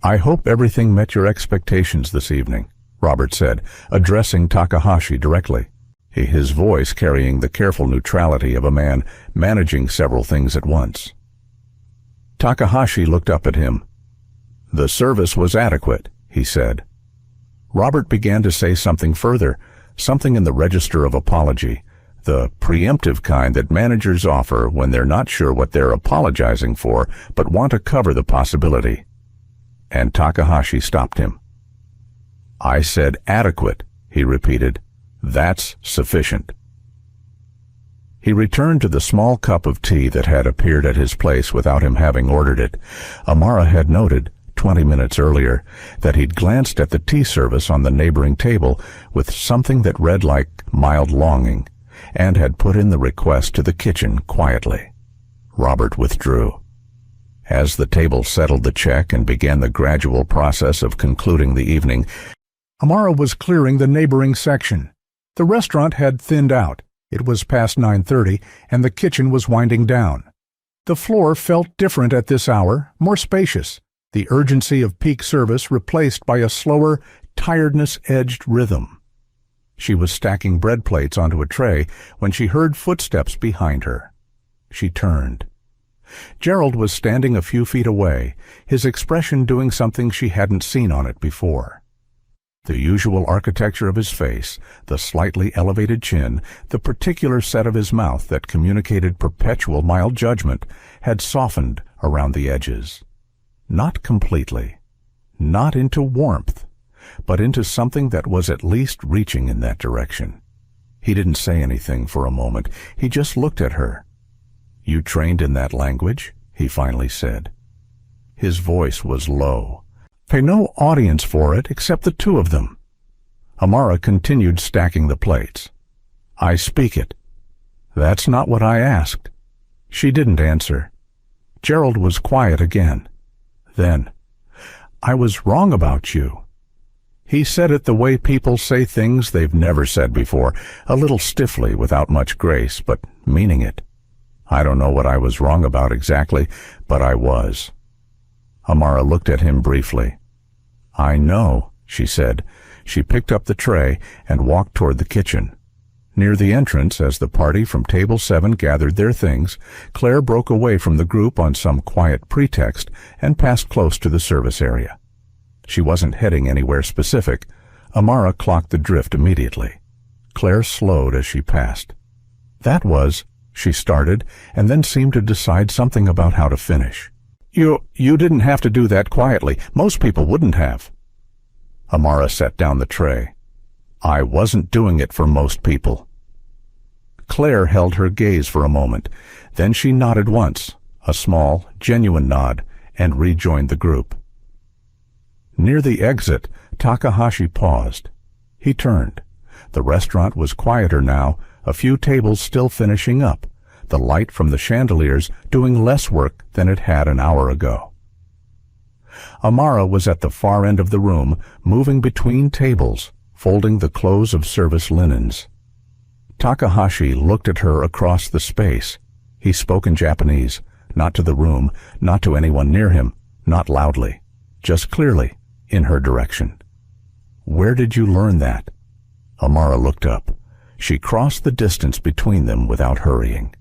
"I hope everything met your expectations this evening," Robert said, addressing Takahashi directly, his voice carrying the careful neutrality of a man managing several things at once. Takahashi looked up at him. "The service was adequate," he said. Robert began to say something further, something in the register of apology, the preemptive kind that managers offer when they're not sure what they're apologizing for but want to cover the possibility. And Takahashi stopped him. "I said adequate," he repeated. "That's sufficient." He returned to the small cup of tea that had appeared at his place without him having ordered it. Amara had noted 20 minutes earlier that he'd glanced at the tea service on the neighboring table with something that read like mild longing, and had put in the request to the kitchen quietly. Robert withdrew. As the table settled the check and began the gradual process of concluding the evening, Amara was clearing the neighboring section. The restaurant had thinned out. It was past 9:30, and the kitchen was winding down. The floor felt different at this hour, more spacious, the urgency of peak service replaced by a slower, tiredness-edged rhythm. She was stacking bread plates onto a tray when she heard footsteps behind her. She turned. Gerald was standing a few feet away, his expression doing something she hadn't seen on it before. The usual architecture of his face, the slightly elevated chin, the particular set of his mouth that communicated perpetual mild judgment, had softened around the edges. Not completely, not into warmth, but into something that was at least reaching in that direction. He didn't say anything for a moment. He just looked at her. "You trained in that language?" he finally said. His voice was low. "Pay no audience for it except the 2 of them." Amara continued stacking the plates. "I speak it." "That's not what I asked." She didn't answer. Gerald was quiet again. Then, "I was wrong about you." He said it the way people say things they've never said before, a little stiffly, without much grace, but meaning it. "I don't know what I was wrong about exactly, but I was." Amara looked at him briefly. "I know," she said. She picked up the tray and walked toward the kitchen. Near the entrance, as the party from Table 7 gathered their things, Claire broke away from the group on some quiet pretext and passed close to the service area. She wasn't heading anywhere specific. Amara clocked the drift immediately. Claire slowed as she passed. "That was," she started, and then seemed to decide something about how to finish. You didn't have to do that quietly. Most people wouldn't have." Amara set down the tray. "I wasn't doing it for most people." Claire held her gaze for a moment. Then she nodded once, a small, genuine nod, and rejoined the group. Near the exit, Takahashi paused. He turned. The restaurant was quieter now, a few tables still finishing up, the light from the chandeliers doing less work than it had an hour ago. Amara was at the far end of the room, moving between tables, folding the close of service linens. Takahashi looked at her across the space. He spoke in Japanese, not to the room, not to anyone near him, not loudly, just clearly, in her direction. "Where did you learn that?" Amara looked up. She crossed the distance between them without hurrying.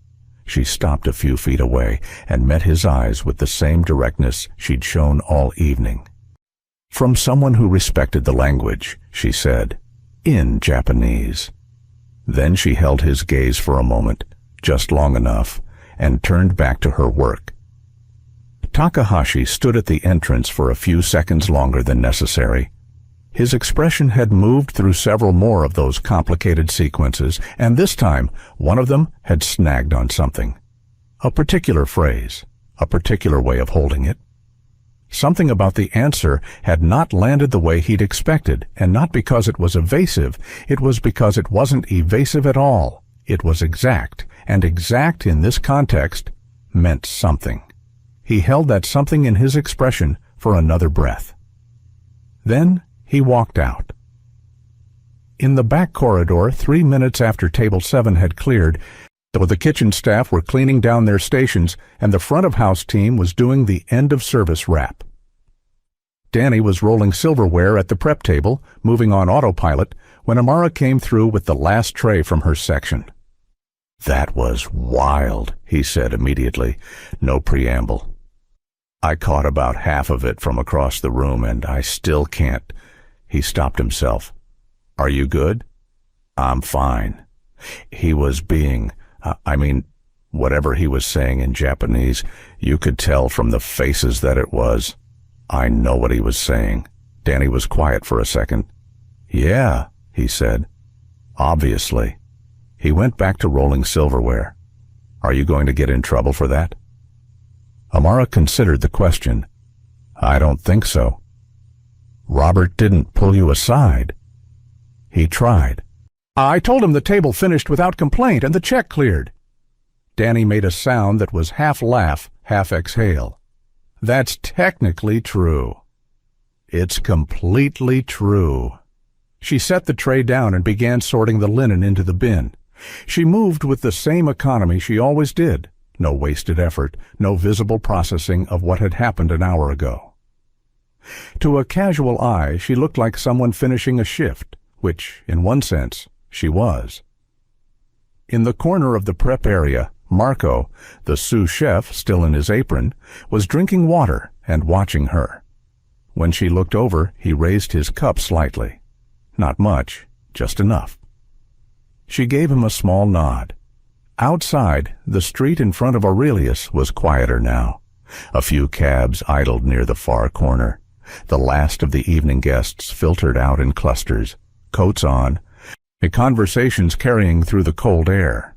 She stopped a few feet away and met his eyes with the same directness she'd shown all evening. "From someone who respected the language," she said, in Japanese. Then she held his gaze for a moment, just long enough, and turned back to her work. Takahashi stood at the entrance for a few seconds longer than necessary. His expression had moved through several more of those complicated sequences, and this time, one of them had snagged on something. A particular phrase, a particular way of holding it. Something about the answer had not landed the way he'd expected, and not because it was evasive, it was because it wasn't evasive at all. It was exact, and exact in this context meant something. He held that something in his expression for another breath. Then he walked out. In the back corridor, 3 minutes after Table 7 had cleared, the kitchen staff were cleaning down their stations, and the front-of-house team was doing the end-of-service wrap. Danny was rolling silverware at the prep table, moving on autopilot, when Amara came through with the last tray from her section. "That was wild," he said immediately, no preamble. "I caught about half of it from across the room, and I still can't." He stopped himself. "Are you good?" "I'm fine." He was being, whatever he was saying in Japanese, you could tell from the faces that it was. "I know what he was saying." Danny was quiet for a second. "Yeah," he said. "Obviously." He went back to rolling silverware. "Are you going to get in trouble for that?" Amara considered the question. "I don't think so." "Robert didn't pull you aside." "He tried." "I told him the table finished without complaint and the check cleared." Danny made a sound that was half laugh, half exhale. "That's technically true." "It's completely true." She set the tray down and began sorting the linen into the bin. She moved with the same economy she always did. No wasted effort, no visible processing of what had happened an hour ago. To a casual eye, she looked like someone finishing a shift, which, in one sense, she was. In the corner of the prep area, Marco, the sous chef still in his apron, was drinking water and watching her. When she looked over, he raised his cup slightly. Not much, just enough. She gave him a small nod. Outside, the street in front of Aurelius was quieter now. A few cabs idled near the far corner. The last of the evening guests filtered out in clusters, coats on, conversations carrying through the cold air.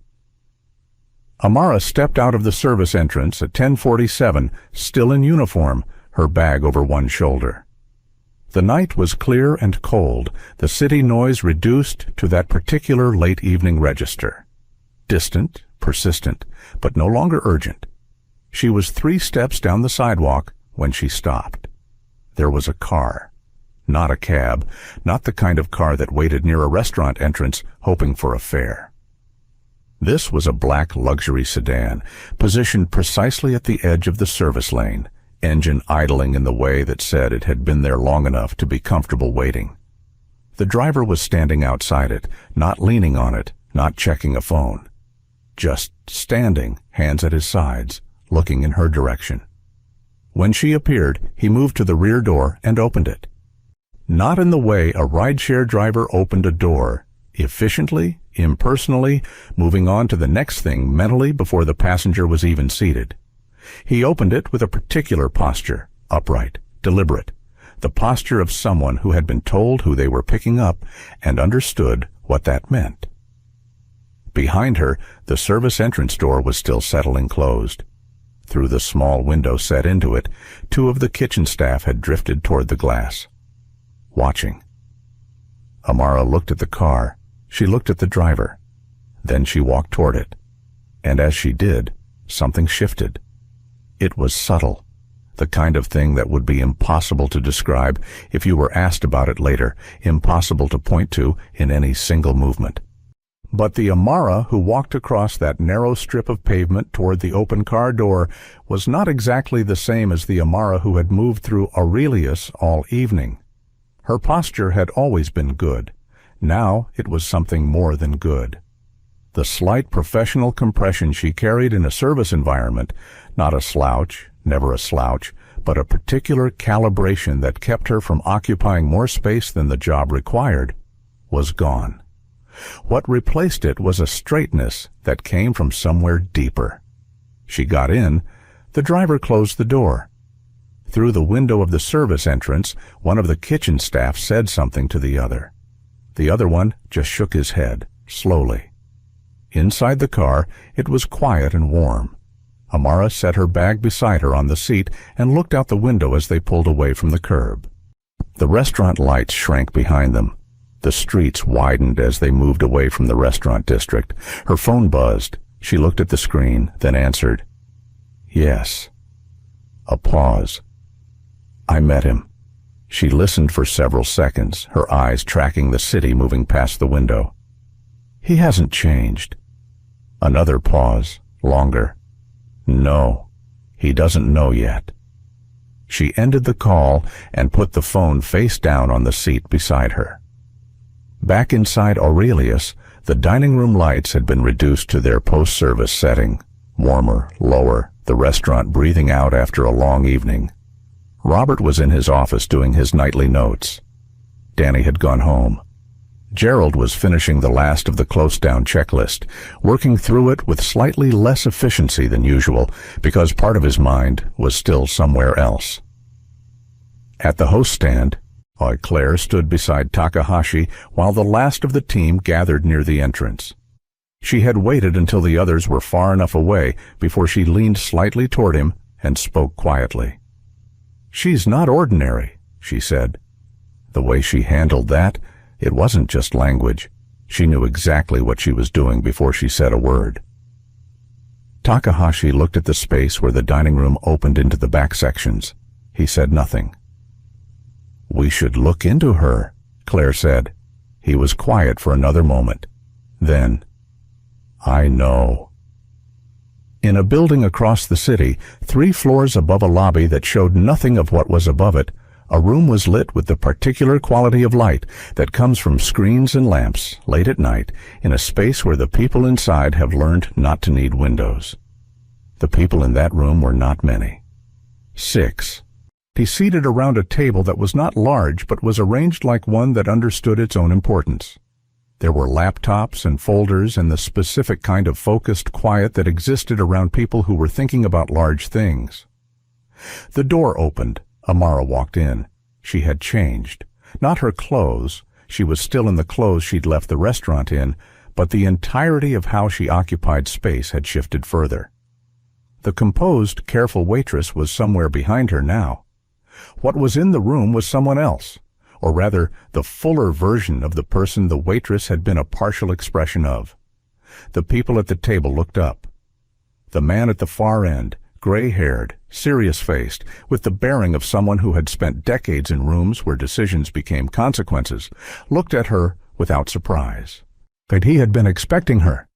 Amara stepped out of the service entrance at 10:47, still in uniform, her bag over one shoulder. The night was clear and cold, the city noise reduced to that particular late evening register. Distant, persistent, but no longer urgent. She was 3 steps down the sidewalk when she stopped. There was a car. Not a cab, not the kind of car that waited near a restaurant entrance hoping for a fare. This was a black luxury sedan, positioned precisely at the edge of the service lane, engine idling in the way that said it had been there long enough to be comfortable waiting. The driver was standing outside it, not leaning on it, not checking a phone. Just standing, hands at his sides, looking in her direction. When she appeared, he moved to the rear door and opened it. Not in the way a rideshare driver opened a door, efficiently, impersonally, moving on to the next thing mentally before the passenger was even seated. He opened it with a particular posture, upright, deliberate, the posture of someone who had been told who they were picking up and understood what that meant. Behind her, the service entrance door was still settling closed. Through the small window set into it, 2 of the kitchen staff had drifted toward the glass. Watching. Amara looked at the car. She looked at the driver. Then she walked toward it. And as she did, something shifted. It was subtle, the kind of thing that would be impossible to describe if you were asked about it later, impossible to point to in any single movement. But the Amara who walked across that narrow strip of pavement toward the open car door was not exactly the same as the Amara who had moved through Aurelius all evening. Her posture had always been good. Now it was something more than good. The slight professional compression she carried in a service environment, not a slouch, never a slouch, but a particular calibration that kept her from occupying more space than the job required, was gone. What replaced it was a straightness that came from somewhere deeper. She got in. The driver closed the door. Through the window of the service entrance, one of the kitchen staff said something to the other. The other one just shook his head, slowly. Inside the car, it was quiet and warm. Amara set her bag beside her on the seat and looked out the window as they pulled away from the curb. The restaurant lights shrank behind them. The streets widened as they moved away from the restaurant district. Her phone buzzed. She looked at the screen, then answered. Yes. A pause. I met him. She listened for several seconds, her eyes tracking the city moving past the window. He hasn't changed. Another pause, longer. No, he doesn't know yet. She ended the call and put the phone face down on the seat beside her. Back inside Aurelius, the dining room lights had been reduced to their post-service setting, warmer, lower, the restaurant breathing out after a long evening. Robert was in his office doing his nightly notes. Danny had gone home. Gerald was finishing the last of the close-down checklist, working through it with slightly less efficiency than usual because part of his mind was still somewhere else. At the host stand, Claire stood beside Takahashi while the last of the team gathered near the entrance. She had waited until the others were far enough away before she leaned slightly toward him and spoke quietly. "She's not ordinary," she said. The way she handled that, it wasn't just language. She knew exactly what she was doing before she said a word. Takahashi looked at the space where the dining room opened into the back sections. He said nothing. "We should look into her," Claire said. He was quiet for another moment. Then, "I know." In a building across the city, 3 floors above a lobby that showed nothing of what was above it, a room was lit with the particular quality of light that comes from screens and lamps late at night in a space where the people inside have learned not to need windows. The people in that room were not many. 6. He seated around a table that was not large but was arranged like one that understood its own importance. There were laptops and folders and the specific kind of focused quiet that existed around people who were thinking about large things. The door opened. Amara walked in. She had changed. Not her clothes. She was still in the clothes she'd left the restaurant in, but the entirety of how she occupied space had shifted further. The composed, careful waitress was somewhere behind her now. What was in the room was someone else, or rather, the fuller version of the person the waitress had been a partial expression of. The people at the table looked up. The man at the far end, gray-haired, serious-faced, with the bearing of someone who had spent decades in rooms where decisions became consequences, looked at her without surprise. But he had been expecting her.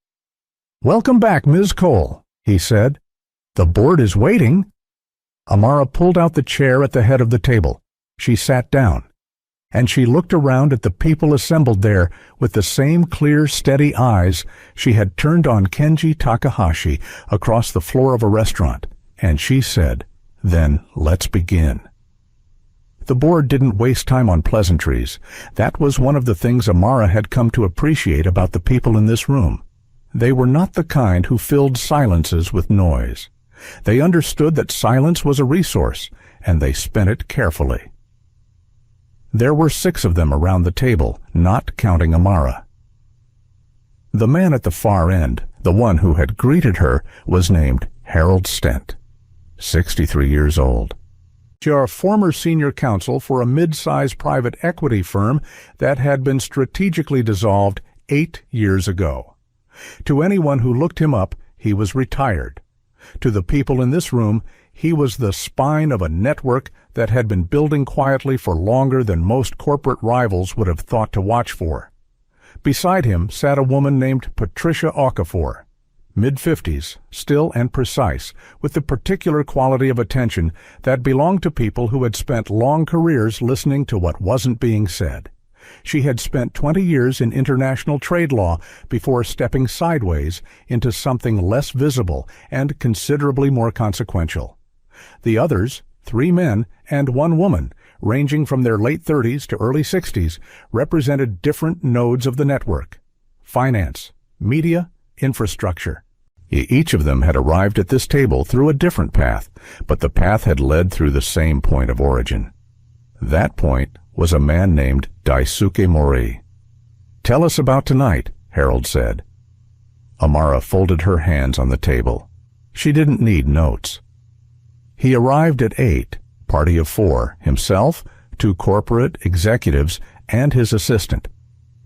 "Welcome back, Ms. Cole," he said. "The board is waiting." Amara pulled out the chair at the head of the table. She sat down, and she looked around at the people assembled there with the same clear, steady eyes she had turned on Kenji Takahashi across the floor of a restaurant, and she said, "Then let's begin." The board didn't waste time on pleasantries. That was one of the things Amara had come to appreciate about the people in this room. They were not the kind who filled silences with noise. They understood that silence was a resource, and they spent it carefully. There were 6 of them around the table, not counting Amara. The man at the far end, the one who had greeted her, was named Harold Stent, 63 years old. You're a former senior counsel for a mid-size private equity firm that had been strategically dissolved 8 years ago. To anyone who looked him up, he was retired. To the people in this room, he was the spine of a network that had been building quietly for longer than most corporate rivals would have thought to watch for. Beside him sat a woman named Patricia Okafor, mid-50s, still and precise, with the particular quality of attention that belonged to people who had spent long careers listening to what wasn't being said. She had spent 20 years in international trade law before stepping sideways into something less visible and considerably more consequential. The others, 3 men and 1 woman, ranging from their late 30s to early 60s, represented different nodes of the network: finance, media, infrastructure. Each of them had arrived at this table through a different path, but the path had led through the same point of origin. That point was a man named Daisuke Mori. "Tell us about tonight," Harold said. Amara folded her hands on the table. She didn't need notes. He arrived at 8, party of 4, himself, 2 corporate executives, and his assistant.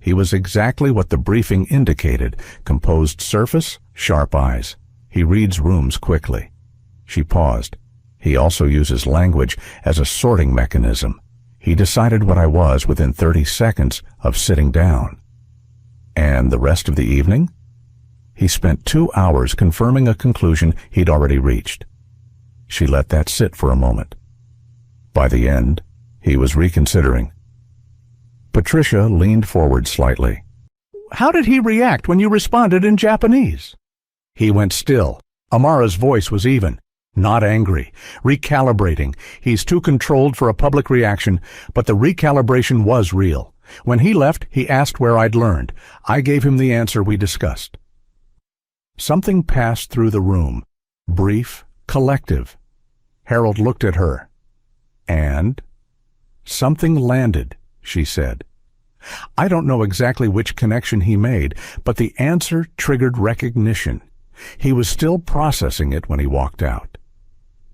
He was exactly what the briefing indicated, composed surface, sharp eyes. He reads rooms quickly. She paused. He also uses language as a sorting mechanism. He decided what I was within 30 seconds of sitting down. And the rest of the evening? He spent 2 hours confirming a conclusion he'd already reached. She let that sit for a moment. By the end, he was reconsidering. Patricia leaned forward slightly. "How did he react when you responded in Japanese?" He went still. Amara's voice was even, not angry, recalibrating. He's too controlled for a public reaction, but the recalibration was real. When he left, he asked where I'd learned. I gave him the answer we discussed. Something passed through the room, brief, collective. Harold looked at her. "And?" "Something landed," she said. I don't know exactly which connection he made, but the answer triggered recognition. He was still processing it when he walked out.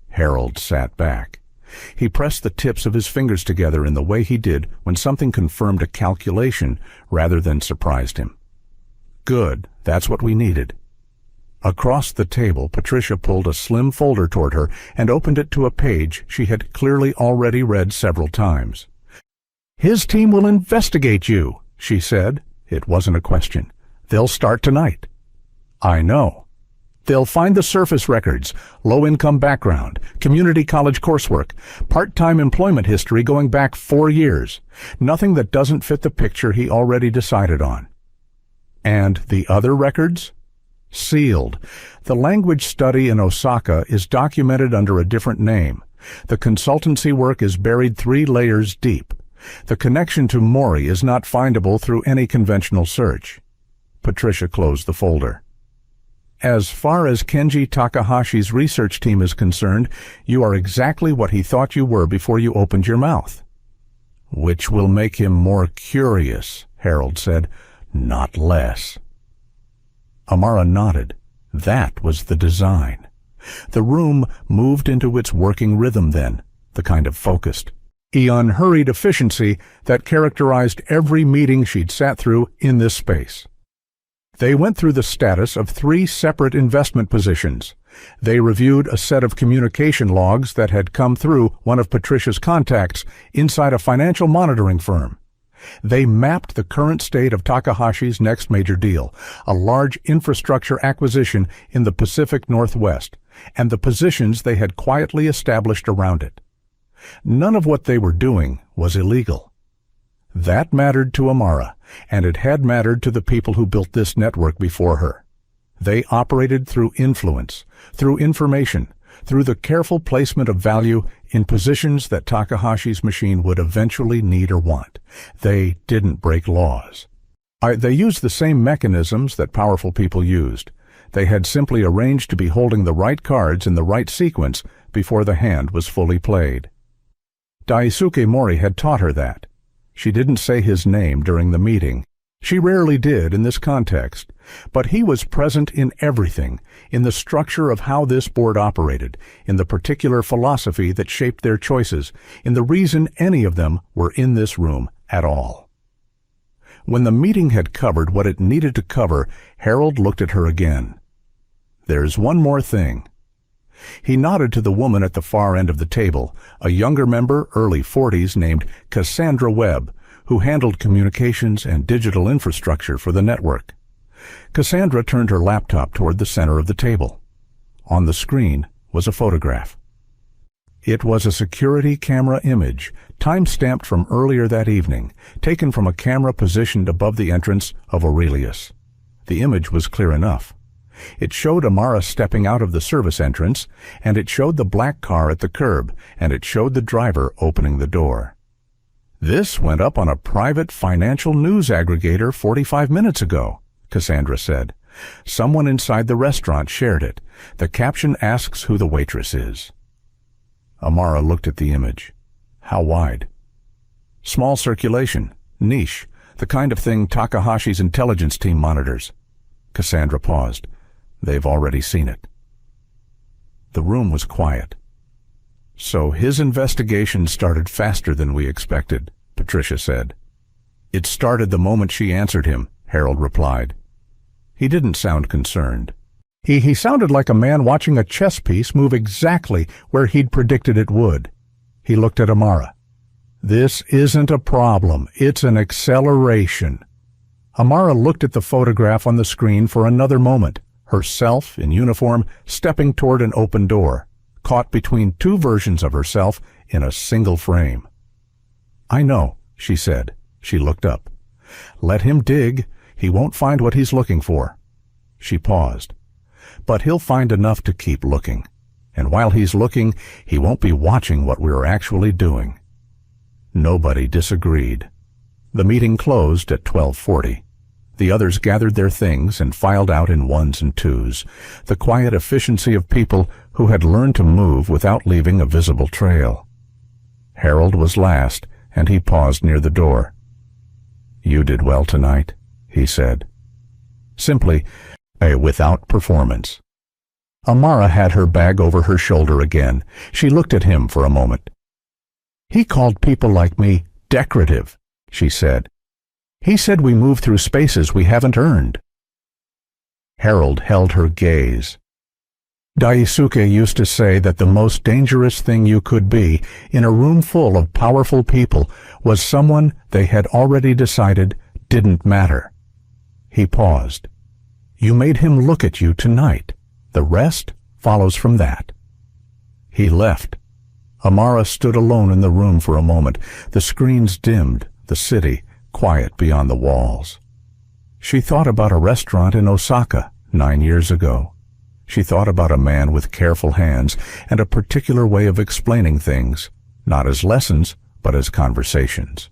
Harold sat back. He pressed the tips of his fingers together in the way he did when something confirmed a calculation rather than surprised him. Good, that's what we needed. Across the table, Patricia pulled a slim folder toward her and opened it to a page she had clearly already read several times. "His team will investigate you," she said. It wasn't a question. "They'll start tonight." "I know. They'll find the surface records, low-income background, community college coursework, part-time employment history going back 4 years. Nothing that doesn't fit the picture he already decided on." "And the other records?" "Sealed. The language study in Osaka is documented under a different name. The consultancy work is buried 3 layers deep. The connection to Mori is not findable through any conventional search." Patricia closed the folder. "As far as Kenji Takahashi's research team is concerned, you are exactly what he thought you were before you opened your mouth." "Which will make him more curious," Harold said, "not less." Amara nodded. That was the design. The room moved into its working rhythm then, the kind of focused, unhurried efficiency that characterized every meeting she'd sat through in this space. They went through the status of 3 separate investment positions. They reviewed a set of communication logs that had come through one of Patricia's contacts inside a financial monitoring firm. They mapped the current state of Takahashi's next major deal, a large infrastructure acquisition in the Pacific Northwest, and the positions they had quietly established around it. None of what they were doing was illegal. That mattered to Amara, and it had mattered to the people who built this network before her. They operated through influence, through information, through the careful placement of value in positions that Takahashi's machine would eventually need or want. They didn't break laws. They used the same mechanisms that powerful people used. They had simply arranged to be holding the right cards in the right sequence before the hand was fully played. Daisuke Mori had taught her that. She didn't say his name during the meeting. She rarely did in this context, but he was present in everything, in the structure of how this board operated, in the particular philosophy that shaped their choices, in the reason any of them were in this room at all. When the meeting had covered what it needed to cover, Harold looked at her again. "There's one more thing." He nodded to the woman at the far end of the table, a younger member, early 40s, named Cassandra Webb, who handled communications and digital infrastructure for the network. Cassandra turned her laptop toward the center of the table. On the screen was a photograph. It was a security camera image, time-stamped from earlier that evening, taken from a camera positioned above the entrance of Aurelius. The image was clear enough. It showed Amara stepping out of the service entrance, and it showed the black car at the curb, and it showed the driver opening the door. "This went up on a private financial news aggregator 45 minutes ago," Cassandra said. Someone inside the restaurant shared it. The caption asks who the waitress is. Amara looked at the image. How wide? Small circulation, niche, the kind of thing Takahashi's intelligence team monitors. Cassandra paused. They've already seen it. The room was quiet. So his investigation started faster than we expected, Patricia said. It started the moment she answered him, Harold replied. He didn't sound concerned. He sounded like a man watching a chess piece move exactly where he'd predicted it would. He looked at Amara. This isn't a problem, it's an acceleration. Amara looked at the photograph on the screen for another moment, herself in uniform stepping toward an open door, caught between two versions of herself in a single frame. I know, she said. She looked up. Let him dig. He won't find what he's looking for. She paused. But he'll find enough to keep looking. And while he's looking, he won't be watching what we're actually doing. Nobody disagreed. The meeting closed at 12:40. The others gathered their things and filed out in ones and twos, the quiet efficiency of people who had learned to move without leaving a visible trail. Harold was last, and he paused near the door. You did well tonight, he said. Simply, without performance. Amara had her bag over her shoulder again. She looked at him for a moment. He called people like me decorative, she said. He said we move through spaces we haven't earned. Harold held her gaze. Daisuke used to say that the most dangerous thing you could be in a room full of powerful people was someone they had already decided didn't matter. He paused. You made him look at you tonight. The rest follows from that. He left. Amara stood alone in the room for a moment. The screens dimmed, the city quiet beyond the walls. She thought about a restaurant in Osaka 9 years ago. She thought about a man with careful hands and a particular way of explaining things, not as lessons, but as conversations.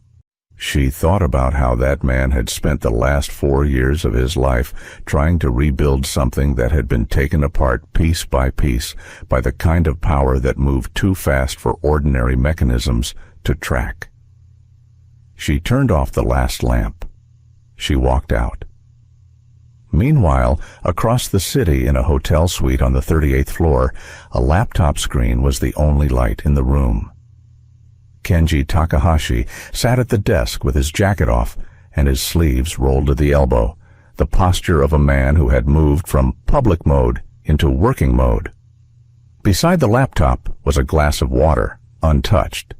She thought about how that man had spent the last 4 years of his life trying to rebuild something that had been taken apart piece by piece by the kind of power that moved too fast for ordinary mechanisms to track. She turned off the last lamp. She walked out. Meanwhile, across the city in a hotel suite on the 38th floor, a laptop screen was the only light in the room. Kenji Takahashi sat at the desk with his jacket off and his sleeves rolled to the elbow, the posture of a man who had moved from public mode into working mode. Beside the laptop was a glass of water, untouched.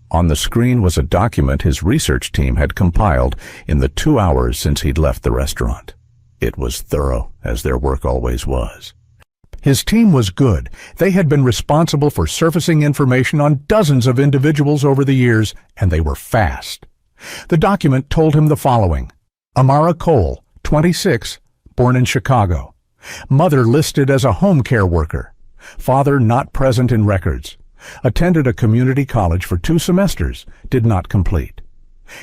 On the screen was a document his research team had compiled in the 2 hours since he'd left the restaurant. It was thorough, as their work always was. His team was good. They had been responsible for surfacing information on dozens of individuals over the years, and they were fast. The document told him the following. Amara Cole, 26, born in Chicago. Mother listed as a home care worker. Father not present in records. Attended a community college for 2 semesters, did not complete.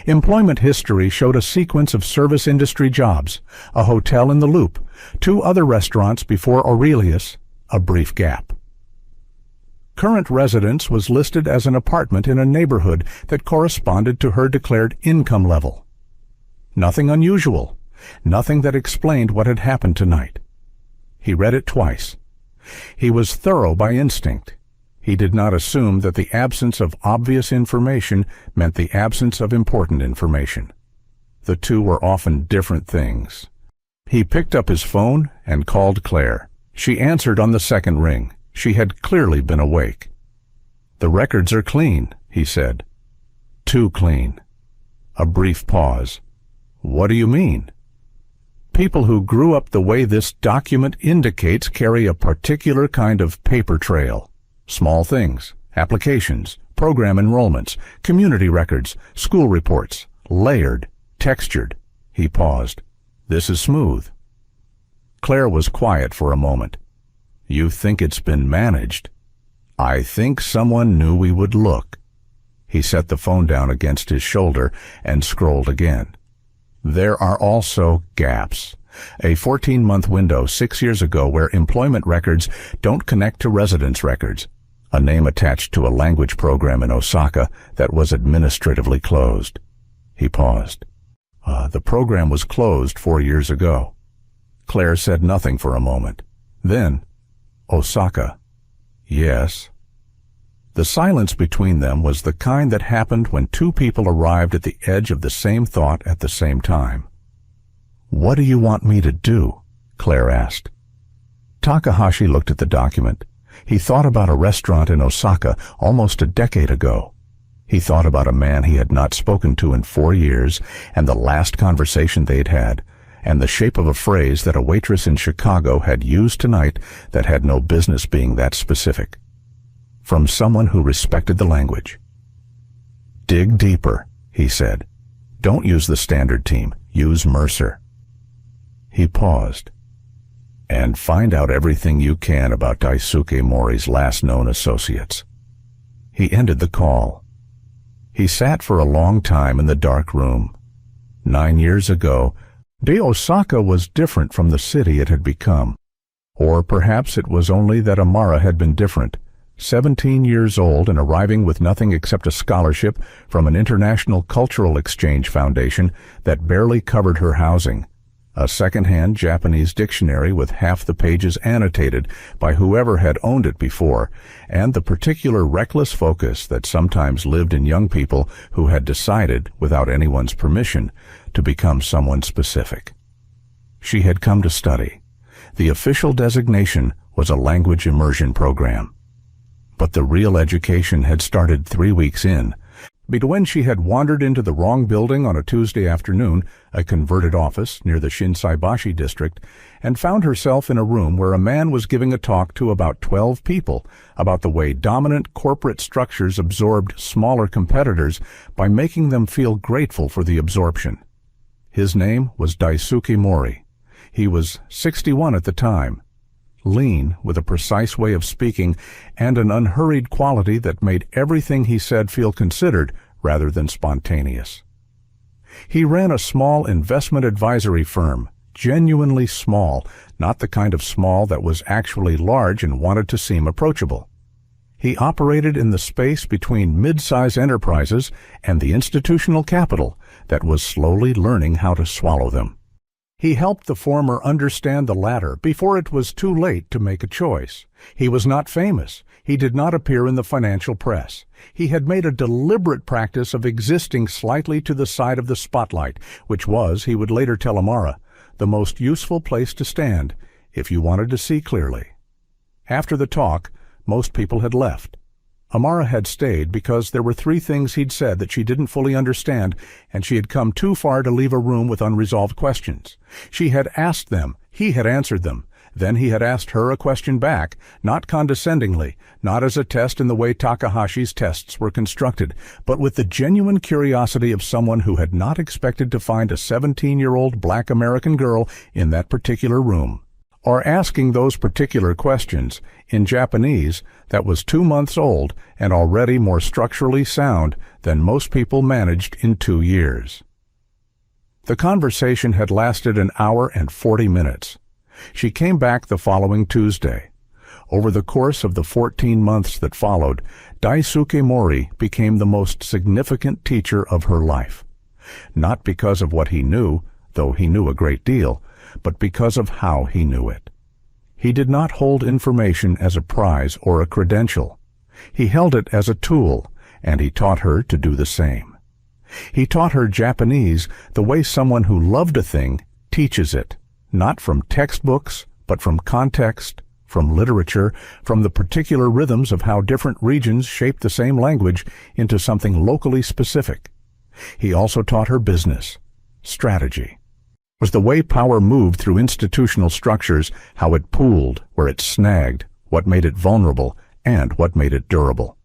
Employment history showed a sequence of service industry jobs, a hotel in the Loop, 2 other restaurants before Aurelius, a brief gap. Current residence was listed as an apartment in a neighborhood that corresponded to her declared income level. Nothing unusual, nothing that explained what had happened tonight. He read it twice. He was thorough by instinct. He did not assume that the absence of obvious information meant the absence of important information. The two were often different things. He picked up his phone and called Claire. She answered on the second ring. She had clearly been awake. "The records are clean," he said. "Too clean." A brief pause. "What do you mean?" "People who grew up the way this document indicates carry a particular kind of paper trail. Small things, applications, program enrollments, community records, school reports, layered, textured." He paused. "This is smooth." Claire was quiet for a moment. "You think it's been managed?" "I think someone knew we would look." He set the phone down against his shoulder and scrolled again. "There are also gaps. A 14-month window 6 years ago where employment records don't connect to residence records. A name attached to a language program in Osaka that was administratively closed. He paused. The program was closed 4 years ago. Claire said nothing for a moment. Then, Osaka. Yes. The silence between them was the kind that happened when two people arrived at the edge of the same thought at the same time. "What do you want me to do?" Claire asked. Takahashi looked at the document. He thought about a restaurant in Osaka almost a decade ago. He thought about a man he had not spoken to in 4 years, and the last conversation they'd had, and the shape of a phrase that a waitress in Chicago had used tonight that had no business being that specific. From someone who respected the language. "Dig deeper," he said. "Don't use the standard team. Use Mercer." He paused. "And find out everything you can about Daisuke Mori's last known associates." He ended the call. He sat for a long time in the dark room. 9 years ago, Osaka was different from the city it had become. Or perhaps it was only that Amara had been different. 17 years old and arriving with nothing except a scholarship from an international cultural exchange foundation that barely covered her housing. A second-hand Japanese dictionary with half the pages annotated by whoever had owned it before, and the particular reckless focus that sometimes lived in young people who had decided, without anyone's permission, to become someone specific. She had come to study. The official designation was a language immersion program. But the real education had started 3 weeks in. But when she had wandered into the wrong building on a Tuesday afternoon, a converted office near the Shinsaibashi district, and found herself in a room where a man was giving a talk to about 12 people about the way dominant corporate structures absorbed smaller competitors by making them feel grateful for the absorption. His name was Daisuke Mori. He was 61 at the time. Lean, with a precise way of speaking and an unhurried quality that made everything he said feel considered rather than spontaneous. He ran a small investment advisory firm, genuinely small, not the kind of small that was actually large and wanted to seem approachable. He operated in the space between mid-size enterprises and the institutional capital that was slowly learning how to swallow them. He helped the former understand the latter before it was too late to make a choice. He was not famous. He did not appear in the financial press. He had made a deliberate practice of existing slightly to the side of the spotlight, which was, he would later tell Amara, the most useful place to stand if you wanted to see clearly. After the talk, most people had left. Amara had stayed because there were 3 things he'd said that she didn't fully understand, and she had come too far to leave a room with unresolved questions. She had asked them, he had answered them. Then he had asked her a question back, not condescendingly, not as a test in the way Takahashi's tests were constructed, but with the genuine curiosity of someone who had not expected to find a 17-year-old black American girl in that particular room, or asking those particular questions in Japanese that was 2 months old and already more structurally sound than most people managed in 2 years. The conversation had lasted an hour and 40 minutes. She came back the following Tuesday. Over the course of the 14 months that followed, Daisuke Mori became the most significant teacher of her life. Not because of what he knew, though he knew a great deal, but because of how he knew it. He did not hold information as a prize or a credential. He held it as a tool, and he taught her to do the same. He taught her Japanese the way someone who loved a thing teaches it, not from textbooks, but from context, from literature, from the particular rhythms of how different regions shape the same language into something locally specific. He also taught her business, strategy. Was the way power moved through institutional structures, how it pooled, where it snagged, what made it vulnerable, and what made it durable.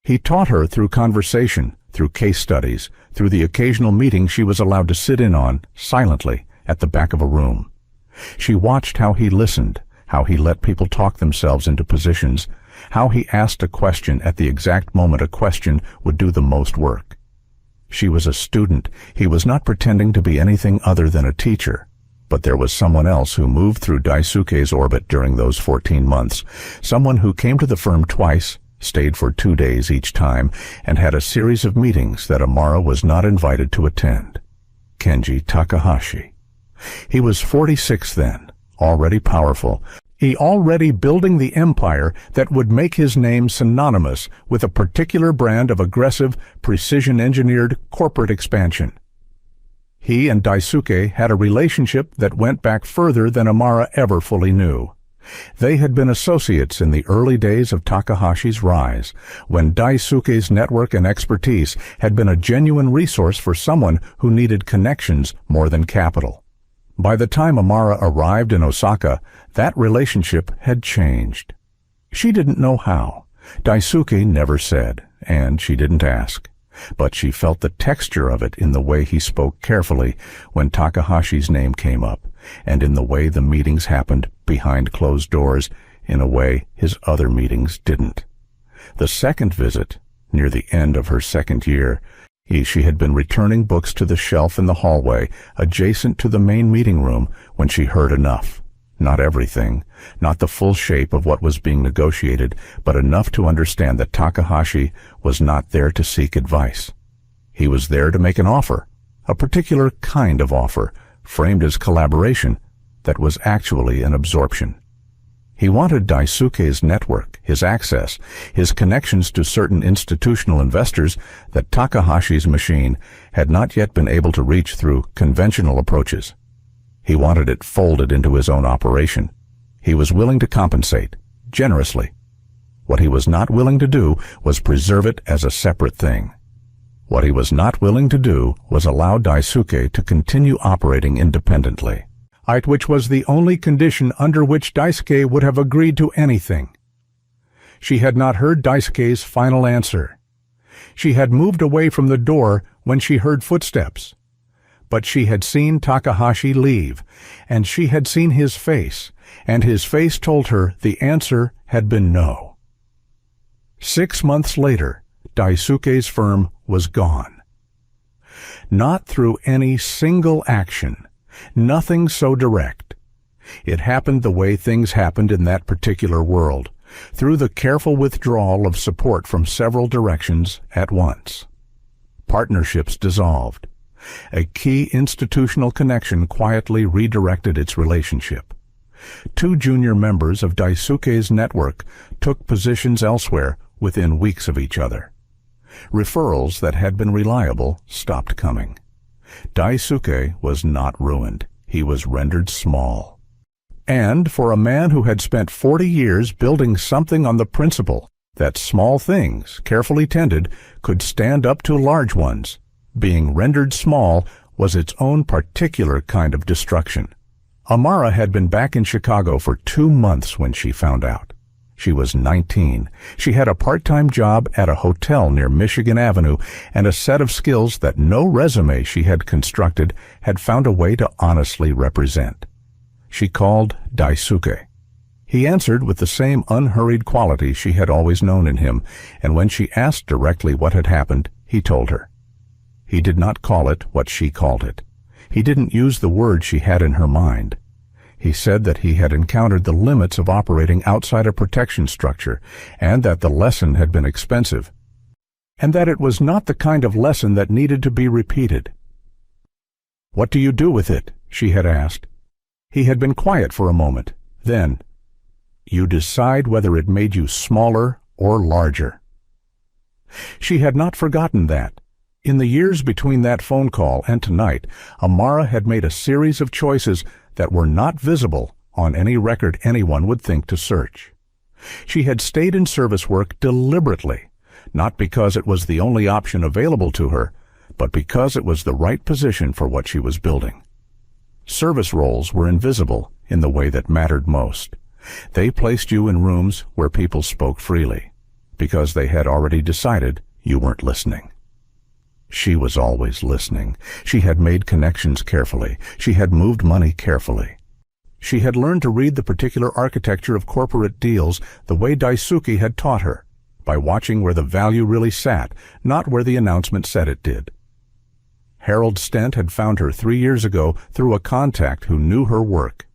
He taught her through conversation, through case studies, through the occasional meeting she was allowed to sit in on, silently, at the back of a room. She watched how he listened, how he let people talk themselves into positions, how he asked a question at the exact moment a question would do the most work. She was a student. He was not pretending to be anything other than a teacher. But there was someone else who moved through Daisuke's orbit during those 14 months, someone who came to the firm twice, stayed for 2 days each time, and had a series of meetings that Amara was not invited to attend. Kenji Takahashi. He was 46 then, already powerful. He already building the empire that would make his name synonymous with a particular brand of aggressive, precision-engineered corporate expansion. He and Daisuke had a relationship that went back further than Amara ever fully knew. They had been associates in the early days of Takahashi's rise, when Daisuke's network and expertise had been a genuine resource for someone who needed connections more than capital. By the time Amara arrived in Osaka, that relationship had changed. She didn't know how. Daisuke never said, and she didn't ask. But she felt the texture of it in the way he spoke carefully when Takahashi's name came up, and in the way the meetings happened behind closed doors in a way his other meetings didn't. The second visit, near the end of her second year, she had been returning books to the shelf in the hallway adjacent to the main meeting room when she heard enough. Not everything, not the full shape of what was being negotiated, but enough to understand that Takahashi was not there to seek advice. He was there to make an offer, a particular kind of offer, framed as collaboration, that was actually an absorption. He wanted Daisuke's network, his access, his connections to certain institutional investors that Takahashi's machine had not yet been able to reach through conventional approaches. He wanted it folded into his own operation. He was willing to compensate, generously. What he was not willing to do was preserve it as a separate thing. What he was not willing to do was allow Daisuke to continue operating independently, which was the only condition under which Daisuke would have agreed to anything. She had not heard Daisuke's final answer. She had moved away from the door when she heard footsteps. But she had seen Takahashi leave, and she had seen his face, and his face told her the answer had been no. 6 months later, Daisuke's firm was gone. Not through any single action, nothing so direct. It happened the way things happened in that particular world, through the careful withdrawal of support from several directions at once. Partnerships dissolved. A key institutional connection quietly redirected its relationship. 2 junior members of Daisuke's network took positions elsewhere within weeks of each other. Referrals that had been reliable stopped coming. Daisuke was not ruined. He was rendered small. And for a man who had spent 40 years building something on the principle that small things, carefully tended, could stand up to large ones, being rendered small was its own particular kind of destruction. Amara had been back in Chicago for 2 months when she found out. She was 19. She had a part-time job at a hotel near Michigan Avenue and a set of skills that no resume she had constructed had found a way to honestly represent. She called Daisuke. He answered with the same unhurried quality she had always known in him, and when she asked directly what had happened, he told her. He did not call it what she called it. He didn't use the word she had in her mind. He said that he had encountered the limits of operating outside a protection structure, and that the lesson had been expensive, and that it was not the kind of lesson that needed to be repeated. "What do you do with it?" she had asked. He had been quiet for a moment. Then, "You decide whether it made you smaller or larger." She had not forgotten that. In the years between that phone call and tonight, Amara had made a series of choices that were not visible on any record anyone would think to search. She had stayed in service work deliberately, not because it was the only option available to her, but because it was the right position for what she was building. Service roles were invisible in the way that mattered most. They placed you in rooms where people spoke freely, because they had already decided you weren't listening. She was always listening. She had made connections carefully. She had moved money carefully. She had learned to read the particular architecture of corporate deals the way Daisuke had taught her, by watching where the value really sat, not where the announcement said it did. Harold Stent had found her 3 years ago through a contact who knew her work.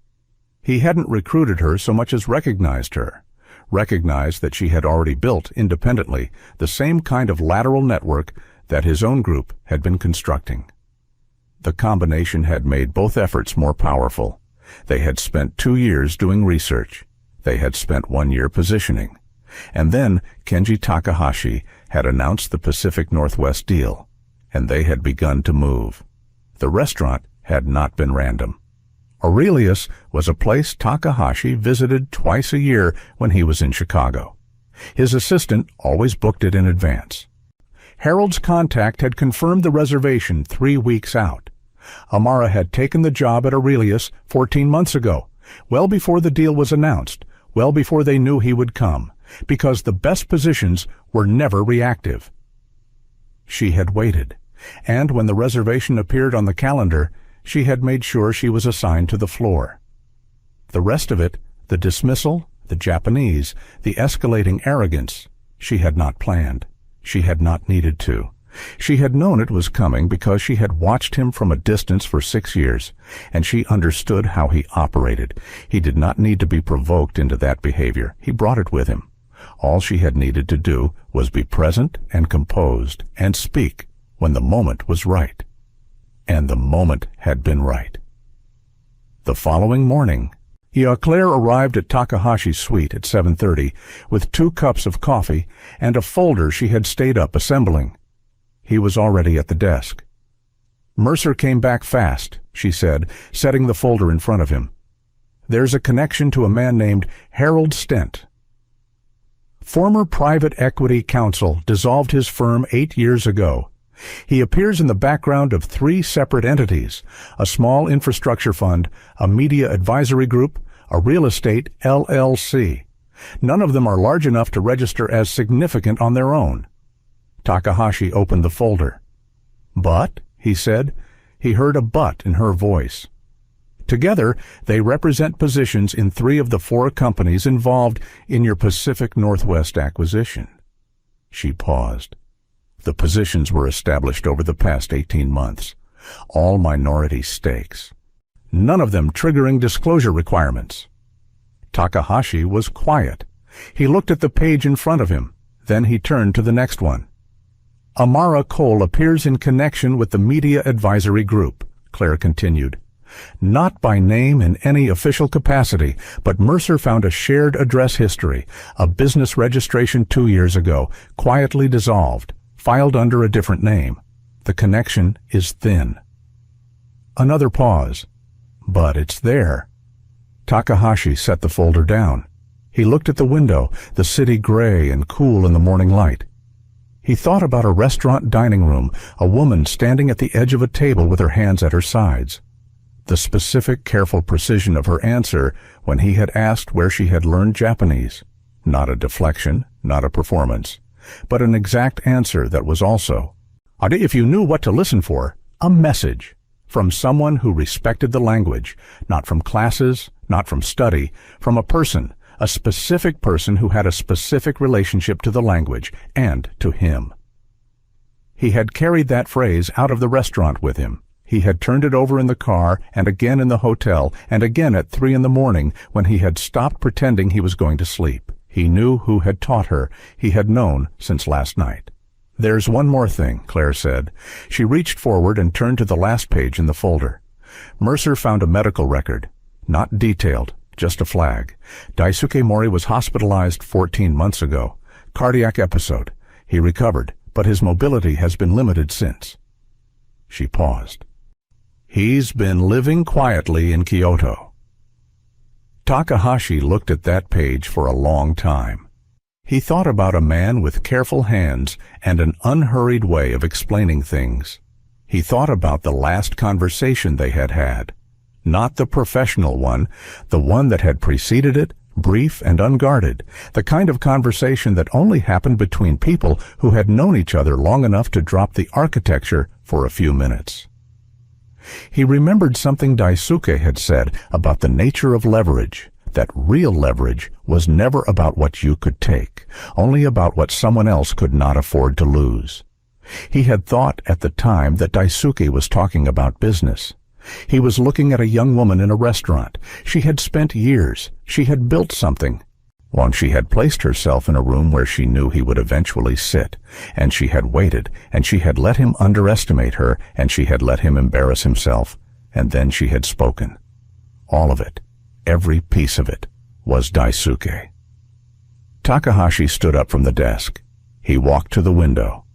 He hadn't recruited her so much as recognized her, recognized that she had already built, independently, the same kind of lateral network that his own group had been constructing. The combination had made both efforts more powerful. They had spent 2 years doing research. They had spent 1 year positioning. And then Kenji Takahashi had announced the Pacific Northwest deal, and they had begun to move. The restaurant had not been random. Aurelius was a place Takahashi visited twice a year when he was in Chicago. His assistant always booked it in advance. Harold's contact had confirmed the reservation 3 weeks out. Amara had taken the job at Aurelius 14 months ago, well before the deal was announced, well before they knew he would come, because the best positions were never reactive. She had waited, and when the reservation appeared on the calendar, she had made sure she was assigned to the floor. The rest of it, the dismissal, the Japanese, the escalating arrogance, she had not planned. She had not needed to. She had known it was coming because she had watched him from a distance for 6 years, and she understood how he operated. He did not need to be provoked into that behavior. He brought it with him. All she had needed to do was be present and composed and speak when the moment was right. And the moment had been right. The following morning, Claire arrived at Takahashi's suite at 7:30 with 2 cups of coffee and a folder she had stayed up assembling. He was already at the desk. "Mercer came back fast," she said, setting the folder in front of him. "There's a connection to a man named Harold Stent. Former private equity counsel dissolved his firm 8 years ago. He appears in the background of 3 separate entities, a small infrastructure fund, a media advisory group, a real estate LLC. None of them are large enough to register as significant on their own." Takahashi opened the folder. "But," he said. He heard a but in her voice. "Together, they represent positions in 3 of the 4 companies involved in your Pacific Northwest acquisition." She paused. The positions were established over the past 18 months. All minority stakes. None of them triggering disclosure requirements. Takahashi was quiet. He looked at the page in front of him. Then he turned to the next one. "Amara Cole appears in connection with the Media Advisory Group," Claire continued. "Not by name in any official capacity, but Mercer found a shared address history, a business registration 2 years ago, quietly dissolved, filed under a different name. The connection is thin." Another pause. "But it's there." Takahashi set the folder down. He looked at the window, the city gray and cool in the morning light. He thought about a restaurant dining room, a woman standing at the edge of a table with her hands at her sides. The specific, careful precision of her answer when he had asked where she had learned Japanese. Not a deflection, not a performance, but an exact answer that was also, if you knew what to listen for, a message from someone who respected the language, not from classes, not from study, from a person, a specific person who had a specific relationship to the language and to him. He had carried that phrase out of the restaurant with him. He had turned it over in the car and again in the hotel and again at 3 in the morning when he had stopped pretending he was going to sleep. He knew who had taught her. He had known since last night. "There's one more thing," Claire said. She reached forward and turned to the last page in the folder. Mercer found a medical record. Not detailed, just a flag. Daisuke Mori was hospitalized 14 months ago. Cardiac episode. He recovered, but his mobility has been limited since. She paused. "He's been living quietly in Kyoto." Takahashi looked at that page for a long time. He thought about a man with careful hands and an unhurried way of explaining things. He thought about the last conversation they had had. Not the professional one, the one that had preceded it, brief and unguarded, the kind of conversation that only happened between people who had known each other long enough to drop the architecture for a few minutes. He remembered something Daisuke had said about the nature of leverage, that real leverage was never about what you could take, only about what someone else could not afford to lose. He had thought at the time that Daisuke was talking about business. He was looking at a young woman in a restaurant. She had spent years. She had built something. Once she had placed herself in a room where she knew he would eventually sit, and she had waited, and she had let him underestimate her, and she had let him embarrass himself, and then she had spoken. All of it, every piece of it, was Daisuke. Takahashi stood up from the desk. He walked to the window.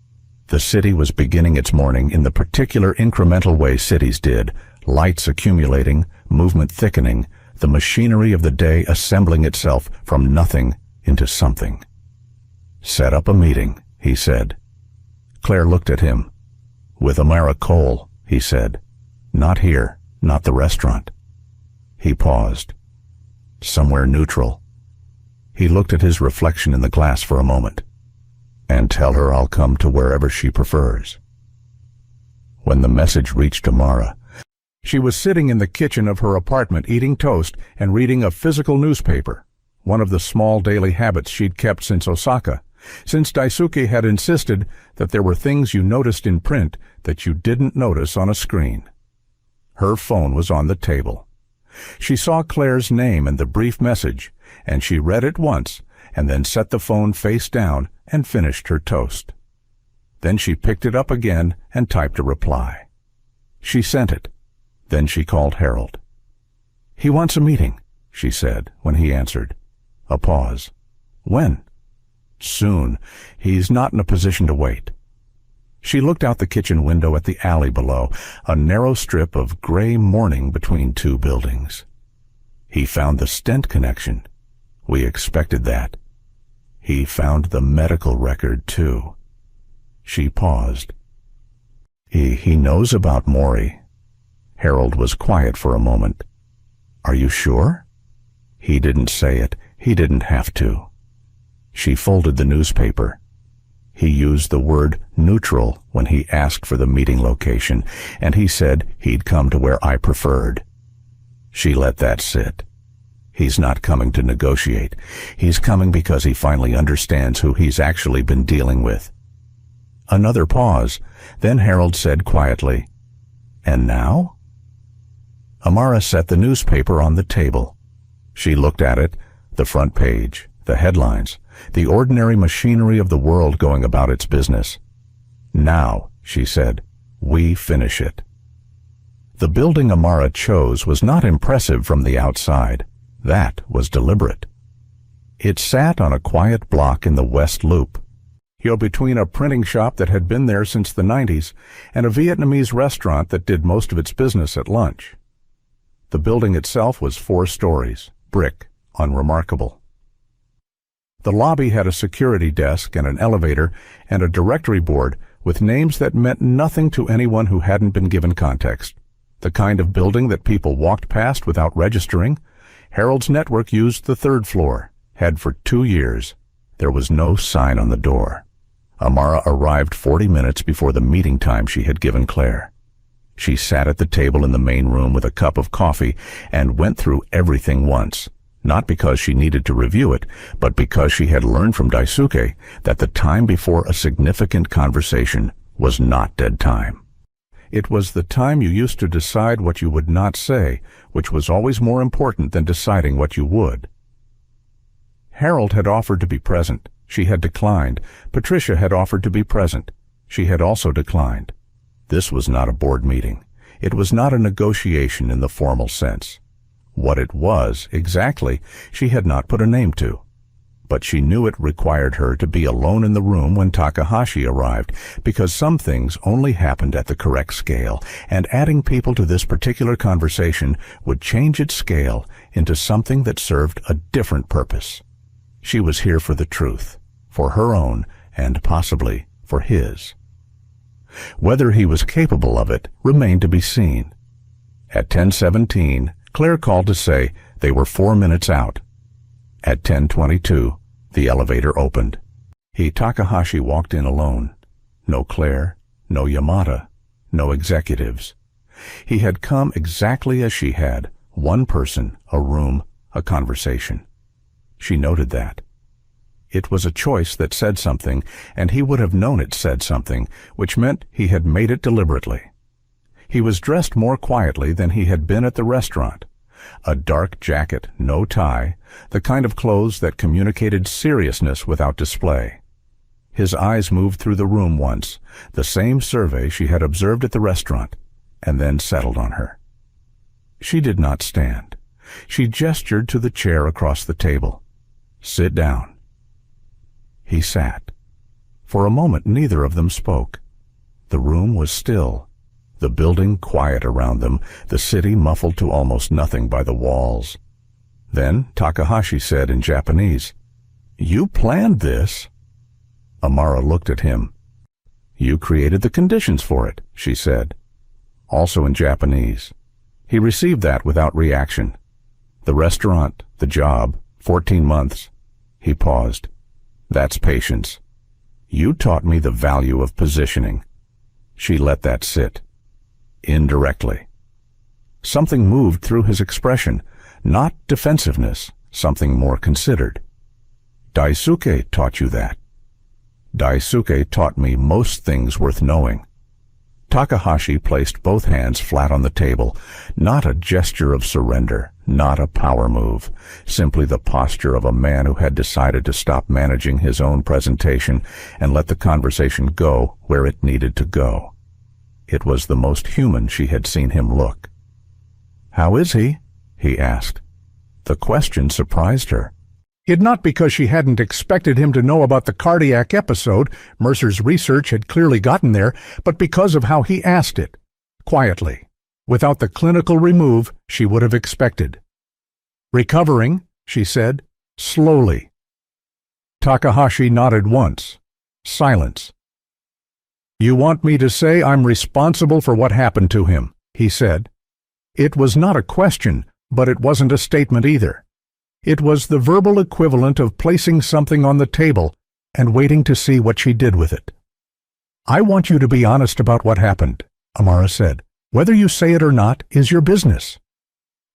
The city was beginning its morning in the particular incremental way cities did, lights accumulating, movement thickening, the machinery of the day assembling itself from nothing into something. "Set up a meeting," he said. Claire looked at him. "With Amara Cole," he said. "Not here, not the restaurant." He paused. "Somewhere neutral." He looked at his reflection in the glass for a moment. "And tell her I'll come to wherever she prefers." When the message reached Amara, she was sitting in the kitchen of her apartment eating toast and reading a physical newspaper, one of the small daily habits she'd kept since Osaka, since Daisuke had insisted that there were things you noticed in print that you didn't notice on a screen. Her phone was on the table. She saw Claire's name and the brief message, and she read it once and then set the phone face down and finished her toast. Then she picked it up again and typed a reply. She sent it. Then she called Harold. "He wants a meeting," she said when he answered. A pause. "When?" "Soon. He's not in a position to wait." She looked out the kitchen window at the alley below, a narrow strip of gray morning between two buildings. "He found the stent connection. We expected that. He found the medical record, too." She paused. He knows about Mori." Harold was quiet for a moment. "Are you sure?" He didn't say it. He didn't have to. She folded the newspaper. He used the word neutral when he asked for the meeting location, and he said he'd come to where I preferred. She let that sit. He's not coming to negotiate. He's coming because he finally understands who he's actually been dealing with. Another pause. Then Harold said quietly, "And now?" Amara set the newspaper on the table. She looked at it, the front page, the headlines, the ordinary machinery of the world going about its business. "Now," she said, "we finish it." The building Amara chose was not impressive from the outside. That was deliberate. It sat on a quiet block in the West Loop, between a printing shop that had been there since the 90s and a Vietnamese restaurant that did most of its business at lunch. The building itself was 4 stories, brick, unremarkable. The lobby had a security desk and an elevator and a directory board with names that meant nothing to anyone who hadn't been given context. The kind of building that people walked past without registering. Harold's network used the 3rd floor, had for 2 years. There was no sign on the door. Amara arrived 40 minutes before the meeting time she had given Claire. She sat at the table in the main room with a cup of coffee and went through everything once, not because she needed to review it, but because she had learned from Daisuke that the time before a significant conversation was not dead time. It was the time you used to decide what you would not say, which was always more important than deciding what you would. Harold had offered to be present. She had declined. Patricia had offered to be present. She had also declined. This was not a board meeting. It was not a negotiation in the formal sense. What it was, exactly, she had not put a name to. But she knew it required her to be alone in the room when Takahashi arrived, because some things only happened at the correct scale, and adding people to this particular conversation would change its scale into something that served a different purpose. She was here for the truth, for her own, and possibly for his. Whether he was capable of it remained to be seen. At 10:17, Claire called to say they were 4 minutes out. At 10:22, the elevator opened. Takahashi walked in alone. No Claire, no Yamada, no executives. He had come exactly as she had, one person, a room, a conversation. She noted that. It was a choice that said something, and he would have known it said something, which meant he had made it deliberately. He was dressed more quietly than he had been at the restaurant. A dark jacket, no tie, the kind of clothes that communicated seriousness without display. His eyes moved through the room once, the same survey she had observed at the restaurant, and then settled on her. She did not stand. She gestured to the chair across the table. "Sit down." He sat. For a moment neither of them spoke. The room was still, the building quiet around them, the city muffled to almost nothing by the walls. Then Takahashi said in Japanese, "You planned this." Amara looked at him. "You created the conditions for it," she said, also in Japanese. He received that without reaction. The restaurant, the job, 14 months. He paused. "That's patience. You taught me the value of positioning." She let that sit. Indirectly. Something moved through his expression, not defensiveness, something more considered. "Daisuke taught you that." "Daisuke taught me most things worth knowing." Takahashi placed both hands flat on the table, not a gesture of surrender, not a power move, simply the posture of a man who had decided to stop managing his own presentation and let the conversation go where it needed to go. It was the most human she had seen him look. "How is he?" he asked. The question surprised her. It not because she hadn't expected him to know about the cardiac episode, Mercer's research had clearly gotten there, but because of how he asked it, quietly, without the clinical remove she would have expected. "Recovering," she said, slowly. Takahashi nodded once. Silence. "You want me to say I'm responsible for what happened to him," he said. It was not a question, but it wasn't a statement either. It was the verbal equivalent of placing something on the table and waiting to see what she did with it. "I want you to be honest about what happened," Amara said. "Whether you say it or not is your business."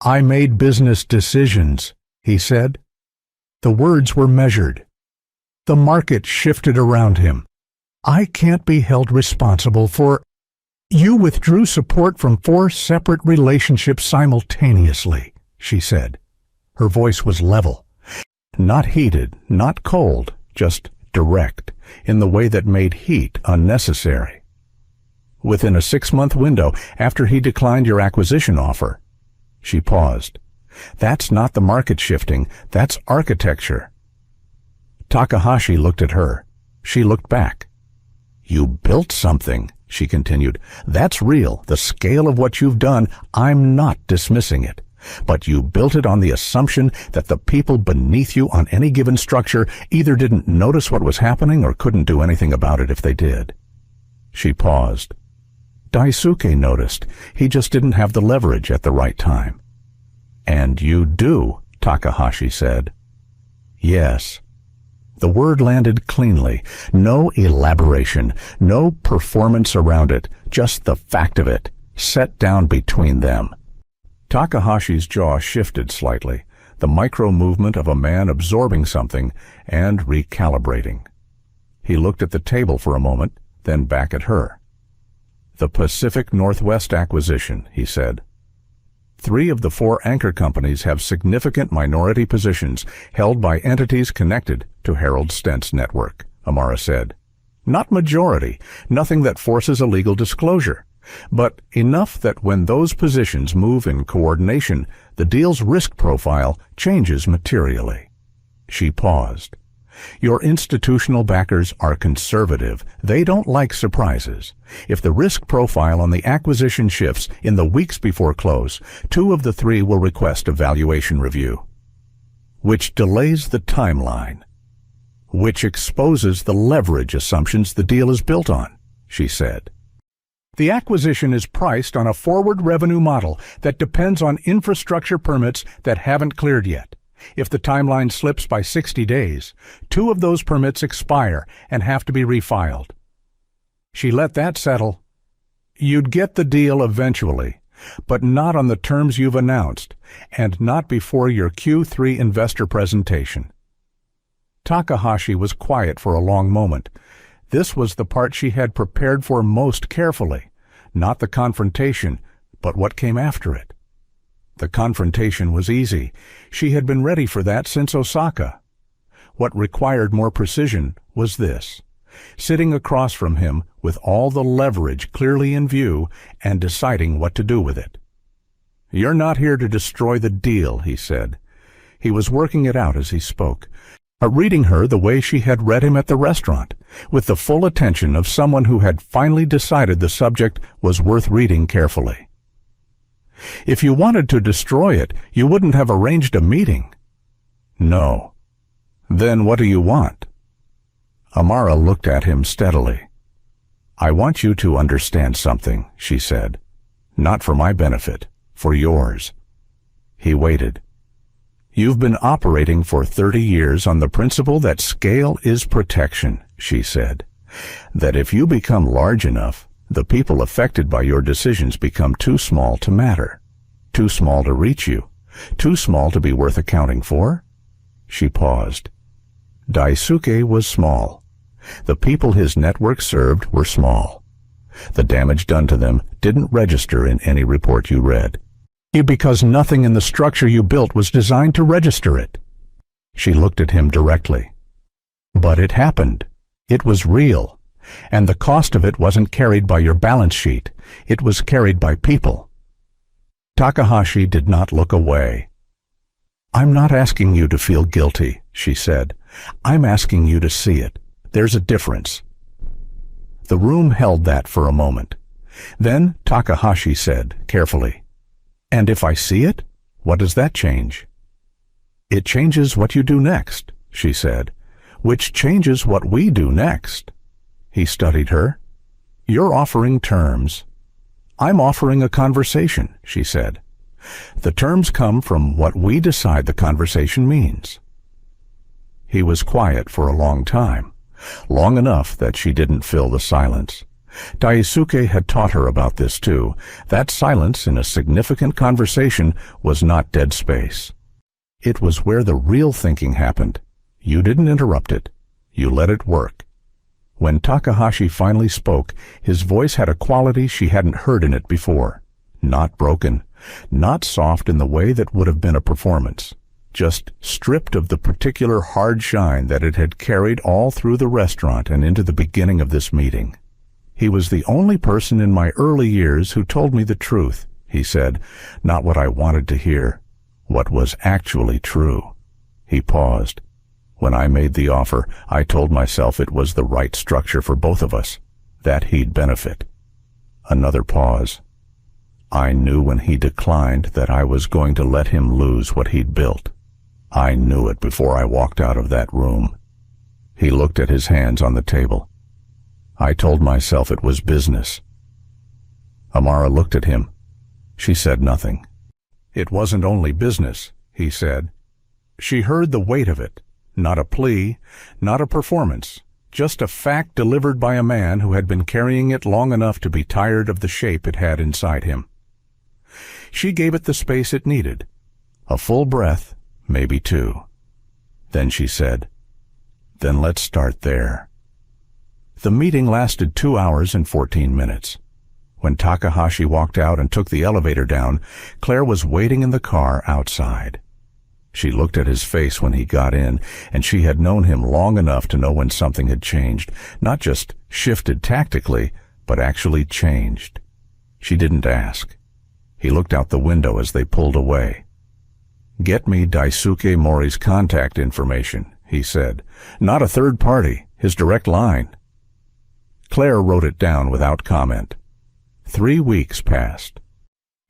"I made business decisions," he said. The words were measured. The market shifted around him. "I can't be held responsible for—" "You withdrew support from 4 separate relationships simultaneously," she said. Her voice was level. Not heated, not cold, just direct, in the way that made heat unnecessary. "Within a 6-month window after he declined your acquisition offer." She paused. "That's not the market shifting, that's architecture." Takahashi looked at her. She looked back. "You built something," she continued. "That's real, the scale of what you've done, I'm not dismissing it. But you built it on the assumption that the people beneath you on any given structure either didn't notice what was happening or couldn't do anything about it if they did." She paused. Daisuke noticed. He just didn't have the leverage at the right time. "And you do," Takahashi said. "Yes." The word landed cleanly. No elaboration, no performance around it, just the fact of it, set down between them. Takahashi's jaw shifted slightly, the micro-movement of a man absorbing something and recalibrating. He looked at the table for a moment, then back at her. "The Pacific Northwest acquisition," he said. 3 of the 4 anchor companies have significant minority positions held by entities connected to Harold Stent's network, Amara said. "Not majority, nothing that forces a legal disclosure, but enough that when those positions move in coordination, the deal's risk profile changes materially." She paused. "Your institutional backers are conservative. They don't like surprises. If the risk profile on the acquisition shifts in the weeks before close, 2 of the 3 will request a valuation review, which delays the timeline, which exposes the leverage assumptions the deal is built on," she said. "The acquisition is priced on a forward revenue model that depends on infrastructure permits that haven't cleared yet. If the timeline slips by 60 days, 2 of those permits expire and have to be refiled." She let that settle. "You'd get the deal eventually, but not on the terms you've announced, and not before your Q3 investor presentation." Takahashi was quiet for a long moment. This was the part she had prepared for most carefully. Not the confrontation, but what came after it. The confrontation was easy. She had been ready for that since Osaka. What required more precision was this: sitting across from him with all the leverage clearly in view and deciding what to do with it. "You're not here to destroy the deal," he said. He was working it out as he spoke, reading her the way she had read him at the restaurant, with the full attention of someone who had finally decided the subject was worth reading carefully. "If you wanted to destroy it, you wouldn't have arranged a meeting." "No." "Then what do you want?" Amara looked at him steadily. "I want you to understand something," she said. "Not for my benefit, for yours." He waited. "You've been operating for 30 years on the principle that scale is protection," she said. "That if you become large enough, the people affected by your decisions become too small to matter, too small to reach you, too small to be worth accounting for." She paused. Daisuke was small. The people his network served were small. The damage done to them didn't register in any report you read. Because nothing in the structure you built was designed to register it. She looked at him directly. "But it happened. It was real. And the cost of it wasn't carried by your balance sheet. It was carried by people." Takahashi did not look away. "I'm not asking you to feel guilty," she said. "I'm asking you to see it. There's a difference." The room held that for a moment. Then Takahashi said, carefully, "And if I see it, what does that change?" "It changes what you do next," she said, "which changes what we do next." He studied her. "You're offering terms. I'm offering a conversation," she said. "The terms come from what we decide the conversation means." He was quiet for a long time, long enough that she didn't fill the silence. Daisuke had taught her about this too. That silence in a significant conversation was not dead space. It was where the real thinking happened. You didn't interrupt it. You let it work. When Takahashi finally spoke, his voice had a quality she hadn't heard in it before. Not broken, not soft in the way that would have been a performance. Just stripped of the particular hard shine that it had carried all through the restaurant and into the beginning of this meeting. "He was the only person in my early years who told me the truth," he said, "not what I wanted to hear, what was actually true." He paused. "When I made the offer, I told myself it was the right structure for both of us, that he'd benefit." Another pause. "I knew when he declined that I was going to let him lose what he'd built. I knew it before I walked out of that room." He looked at his hands on the table. "I told myself it was business." Amara looked at him. She said nothing. "It wasn't only business," he said. She heard the weight of it. Not a plea, not a performance, just a fact delivered by a man who had been carrying it long enough to be tired of the shape it had inside him. She gave it the space it needed. A full breath, maybe two. Then she said, "Then let's start there." The meeting lasted 2 hours and 14 minutes. When Takahashi walked out and took the elevator down, Claire was waiting in the car outside. She looked at his face when he got in, and she had known him long enough to know when something had changed, not just shifted tactically, but actually changed. She didn't ask. He looked out the window as they pulled away. "Get me Daisuke Mori's contact information," he said. "Not a third party, his direct line." Claire wrote it down without comment. 3 weeks passed.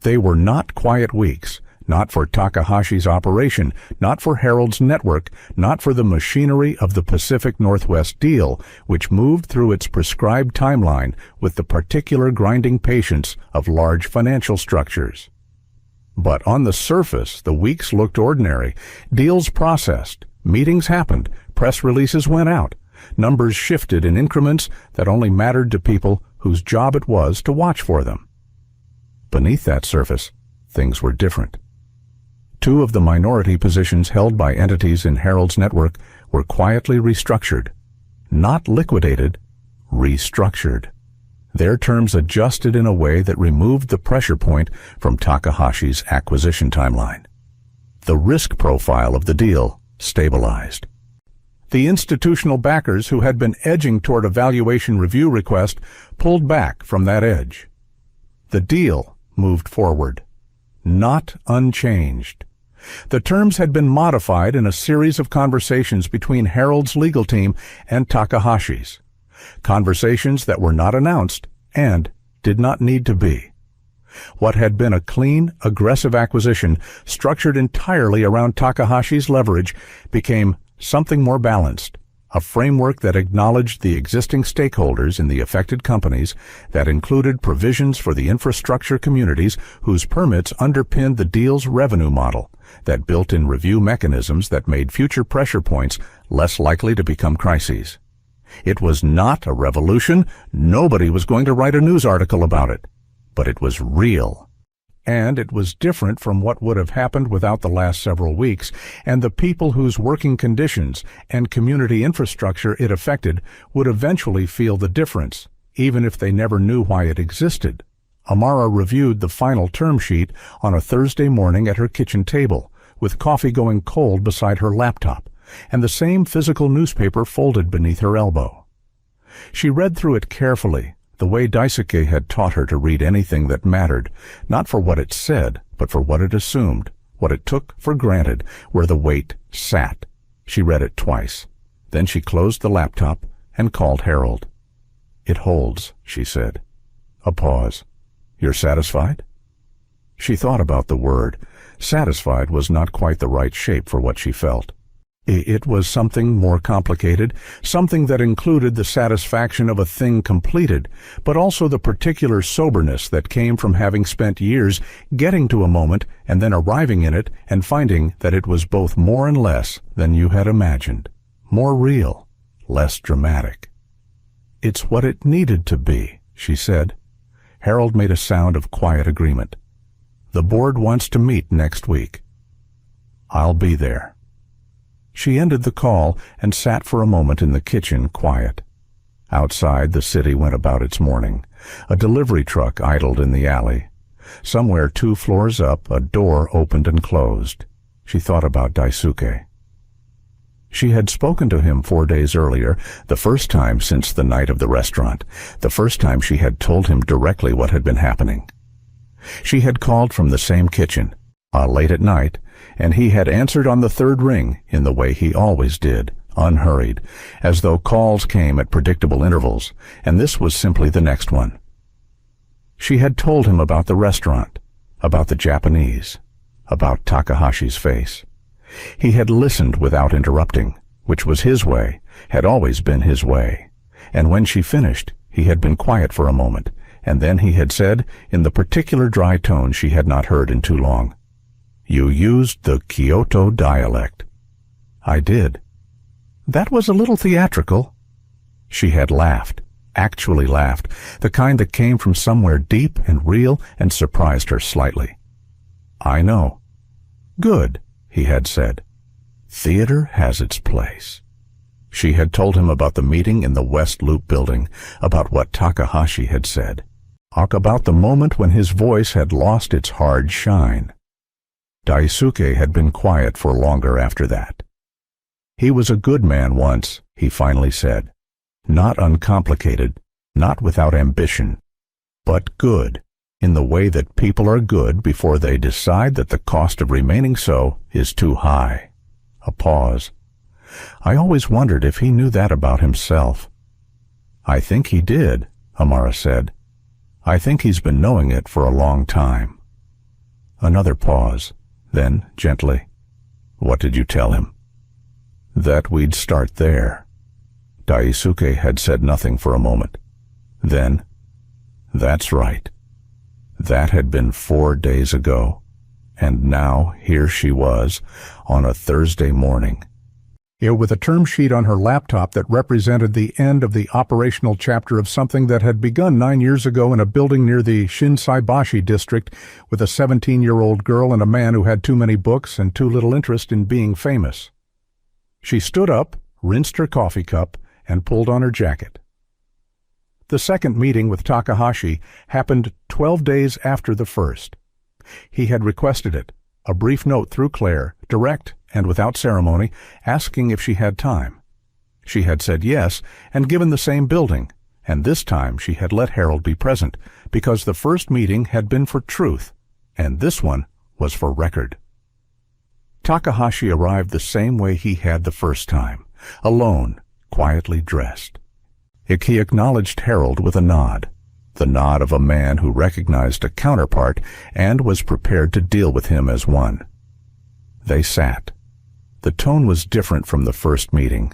They were not quiet weeks, not for Takahashi's operation, not for Harold's network, not for the machinery of the Pacific Northwest deal, which moved through its prescribed timeline with the particular grinding patience of large financial structures. But on the surface, the weeks looked ordinary. Deals processed, meetings happened, press releases went out, numbers shifted in increments that only mattered to people whose job it was to watch for them. Beneath that surface, things were different. 2 of the minority positions held by entities in Harold's network were quietly restructured. Not liquidated, restructured. Their terms adjusted in a way that removed the pressure point from Takahashi's acquisition timeline. The risk profile of the deal stabilized. The institutional backers who had been edging toward a valuation review request pulled back from that edge. The deal moved forward, not unchanged. The terms had been modified in a series of conversations between Harold's legal team and Takahashi's. Conversations that were not announced and did not need to be. What had been a clean, aggressive acquisition structured entirely around Takahashi's leverage became something more balanced, a framework that acknowledged the existing stakeholders in the affected companies, that included provisions for the infrastructure communities whose permits underpinned the deal's revenue model, that built in review mechanisms that made future pressure points less likely to become crises. It was not a revolution. Nobody was going to write a news article about it. But it was real. And it was different from what would have happened without the last several weeks, and the people whose working conditions and community infrastructure it affected would eventually feel the difference, even if they never knew why it existed. Amara reviewed the final term sheet on a Thursday morning at her kitchen table, with coffee going cold beside her laptop, and the same physical newspaper folded beneath her elbow. She read through it carefully, the way Daisuke had taught her to read anything that mattered, not for what it said, but for what it assumed, what it took for granted, where the weight sat. She read it twice. Then she closed the laptop and called Harold. "It holds," she said. A pause. "You're satisfied?" She thought about the word. Satisfied was not quite the right shape for what she felt. It was something more complicated, something that included the satisfaction of a thing completed, but also the particular soberness that came from having spent years getting to a moment and then arriving in it and finding that it was both more and less than you had imagined, more real, less dramatic. "It's what it needed to be," she said. Harold made a sound of quiet agreement. "The board wants to meet next week. I'll be there." She ended the call and sat for a moment in the kitchen, quiet. Outside, the city went about its morning. A delivery truck idled in the alley. Somewhere 2 floors up, a door opened and closed. She thought about Daisuke. She had spoken to him 4 days earlier, the first time since the night of the restaurant, the first time she had told him directly what had been happening. She had called from the same kitchen, late at night, and he had answered on the 3rd ring in the way he always did, unhurried, as though calls came at predictable intervals, and this was simply the next one. She had told him about the restaurant, about the Japanese, about Takahashi's face. He had listened without interrupting, which was his way, had always been his way, and when she finished, he had been quiet for a moment, and then he had said, in the particular dry tone she had not heard in too long, "You used the Kyoto dialect." "I did." "That was a little theatrical." She had laughed, actually laughed, the kind that came from somewhere deep and real and surprised her slightly. "I know." "Good," he had said. "Theater has its place." She had told him about the meeting in the West Loop building, about what Takahashi had said, about the moment when his voice had lost its hard shine. Daisuke had been quiet for longer after that. "He was a good man once," he finally said. "Not uncomplicated, not without ambition, but good, in the way that people are good before they decide that the cost of remaining so is too high." A pause. "I always wondered if he knew that about himself." "I think he did," Amara said. "I think he's been knowing it for a long time." Another pause. Then, gently, "What did you tell him?" "That we'd start there." Daisuke had said nothing for a moment. Then, "That's right." That had been 4 days ago, and now here she was, on a Thursday morning. With a term sheet on her laptop that represented the end of the operational chapter of something that had begun 9 years ago in a building near the Shinsaibashi district with a 17-year-old girl and a man who had too many books and too little interest in being famous. She stood up, rinsed her coffee cup, and pulled on her jacket. The second meeting with Takahashi happened 12 days after the first. He had requested it, a brief note through Claire, direct and without ceremony, asking if she had time. She had said yes and given the same building, and this time she had let Harold be present because the first meeting had been for truth, and this one was for record. Takahashi arrived the same way he had the first time, alone, quietly dressed. He acknowledged Harold with a nod, the nod of a man who recognized a counterpart and was prepared to deal with him as one. They sat. The tone was different from the first meeting.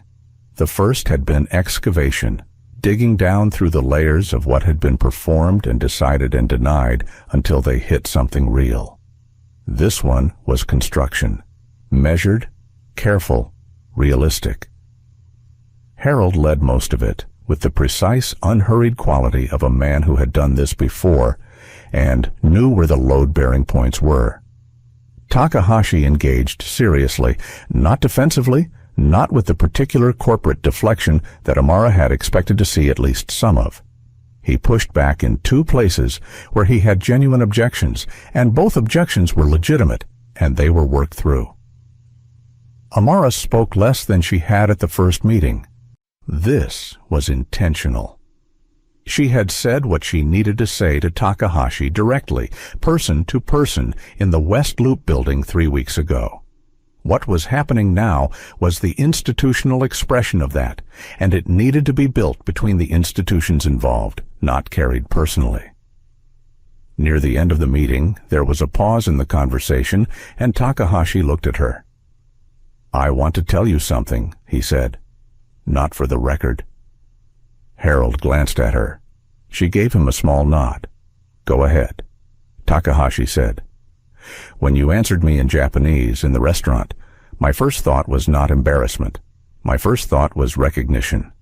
The first had been excavation, digging down through the layers of what had been performed and decided and denied until they hit something real. This one was construction, measured, careful, realistic. Harold led most of it, with the precise, unhurried quality of a man who had done this before and knew where the load-bearing points were. Takahashi engaged seriously, not defensively, not with the particular corporate deflection that Amara had expected to see at least some of. He pushed back in two places where he had genuine objections, and both objections were legitimate, and they were worked through. Amara spoke less than she had at the first meeting. This was intentional. She had said what she needed to say to Takahashi directly, person to person, in the West Loop building 3 weeks ago. What was happening now was the institutional expression of that, and it needed to be built between the institutions involved, not carried personally. Near the end of the meeting, there was a pause in the conversation, and Takahashi looked at her. "I want to tell you something," he said. "Not for the record." Harold glanced at her. She gave him a small nod. "Go ahead." Takahashi said, "When you answered me in Japanese in the restaurant, my first thought was not embarrassment. My first thought was recognition."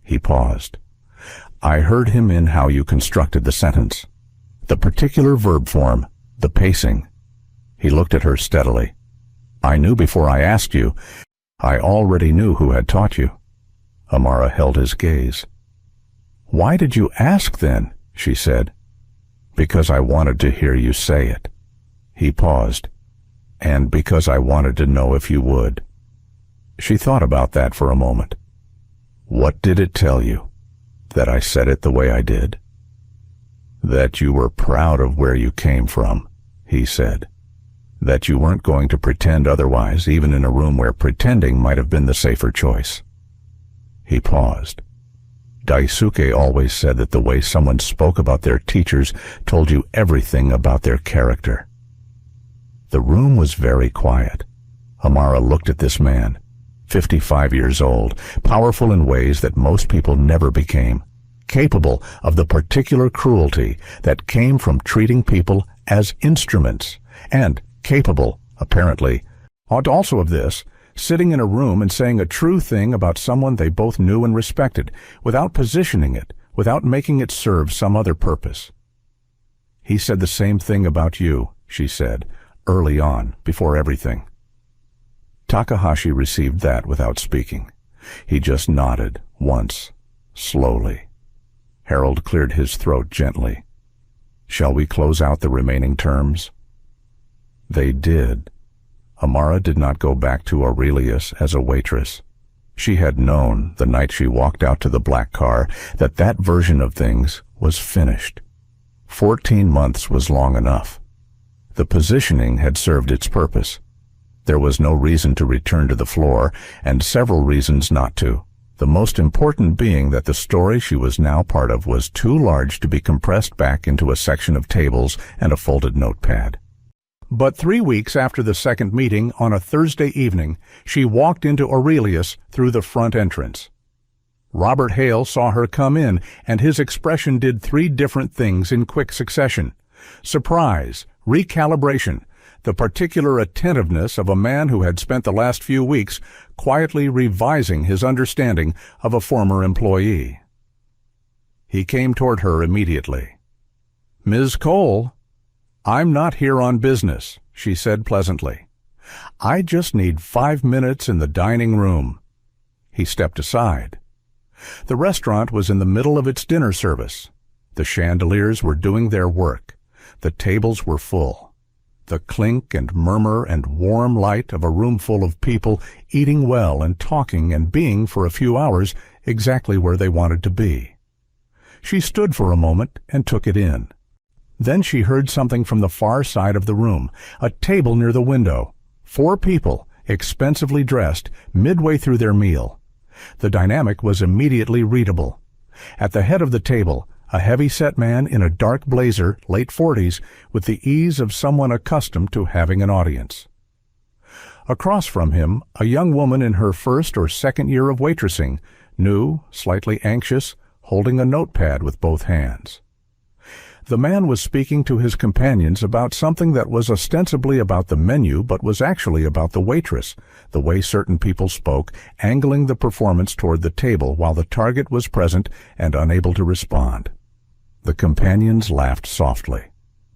He paused. "I heard him in how you constructed the sentence. The particular verb form, the pacing." He looked at her steadily. "I knew before I asked you. I already knew who had taught you." Amara held his gaze. "Why did you ask then?" she said. "Because I wanted to hear you say it." He paused. "And because I wanted to know if you would." She thought about that for a moment. "What did it tell you? That I said it the way I did?" "That you were proud of where you came from," he said. "That you weren't going to pretend otherwise, even in a room where pretending might have been the safer choice." He paused. Daisuke always said that the way someone spoke about their teachers told you everything about their character. The room was very quiet. Amara looked at this man, 55 years old, powerful in ways that most people never became, capable of the particular cruelty that came from treating people as instruments, and capable, apparently, also of this, sitting in a room and saying a true thing about someone they both knew and respected, without positioning it, without making it serve some other purpose. "He said the same thing about you," she said, early on, before everything. Takahashi received that without speaking. He just nodded, once, slowly. Harold cleared his throat gently. "Shall we close out the remaining terms?" They did. Amara did not go back to Aurelius as a waitress. She had known, the night she walked out to the black car, that that version of things was finished. 14 months was long enough. The positioning had served its purpose. There was no reason to return to the floor, and several reasons not to, the most important being that the story she was now part of was too large to be compressed back into a section of tables and a folded notepad. But 3 weeks after the second meeting, on a Thursday evening, she walked into Aurelius through the front entrance. Robert Hale saw her come in, and his expression did 3 different things in quick succession: surprise, recalibration, the particular attentiveness of a man who had spent the last few weeks quietly revising his understanding of a former employee. He came toward her immediately. "Ms. Cole, I'm not here on business," she said pleasantly. "I just need 5 minutes in the dining room." He stepped aside. The restaurant was in the middle of its dinner service. The chandeliers were doing their work. The tables were full. The clink and murmur and warm light of a room full of people eating well and talking and being for a few hours exactly where they wanted to be. She stood for a moment and took it in. Then she heard something from the far side of the room, a table near the window. 4 people, expensively dressed, midway through their meal. The dynamic was immediately readable. At the head of the table, a heavy-set man in a dark blazer, late 40s, with the ease of someone accustomed to having an audience. Across from him, a young woman in her first or second year of waitressing, new, slightly anxious, holding a notepad with both hands. The man was speaking to his companions about something that was ostensibly about the menu but was actually about the waitress, the way certain people spoke, angling the performance toward the table while the target was present and unable to respond. The companions laughed softly.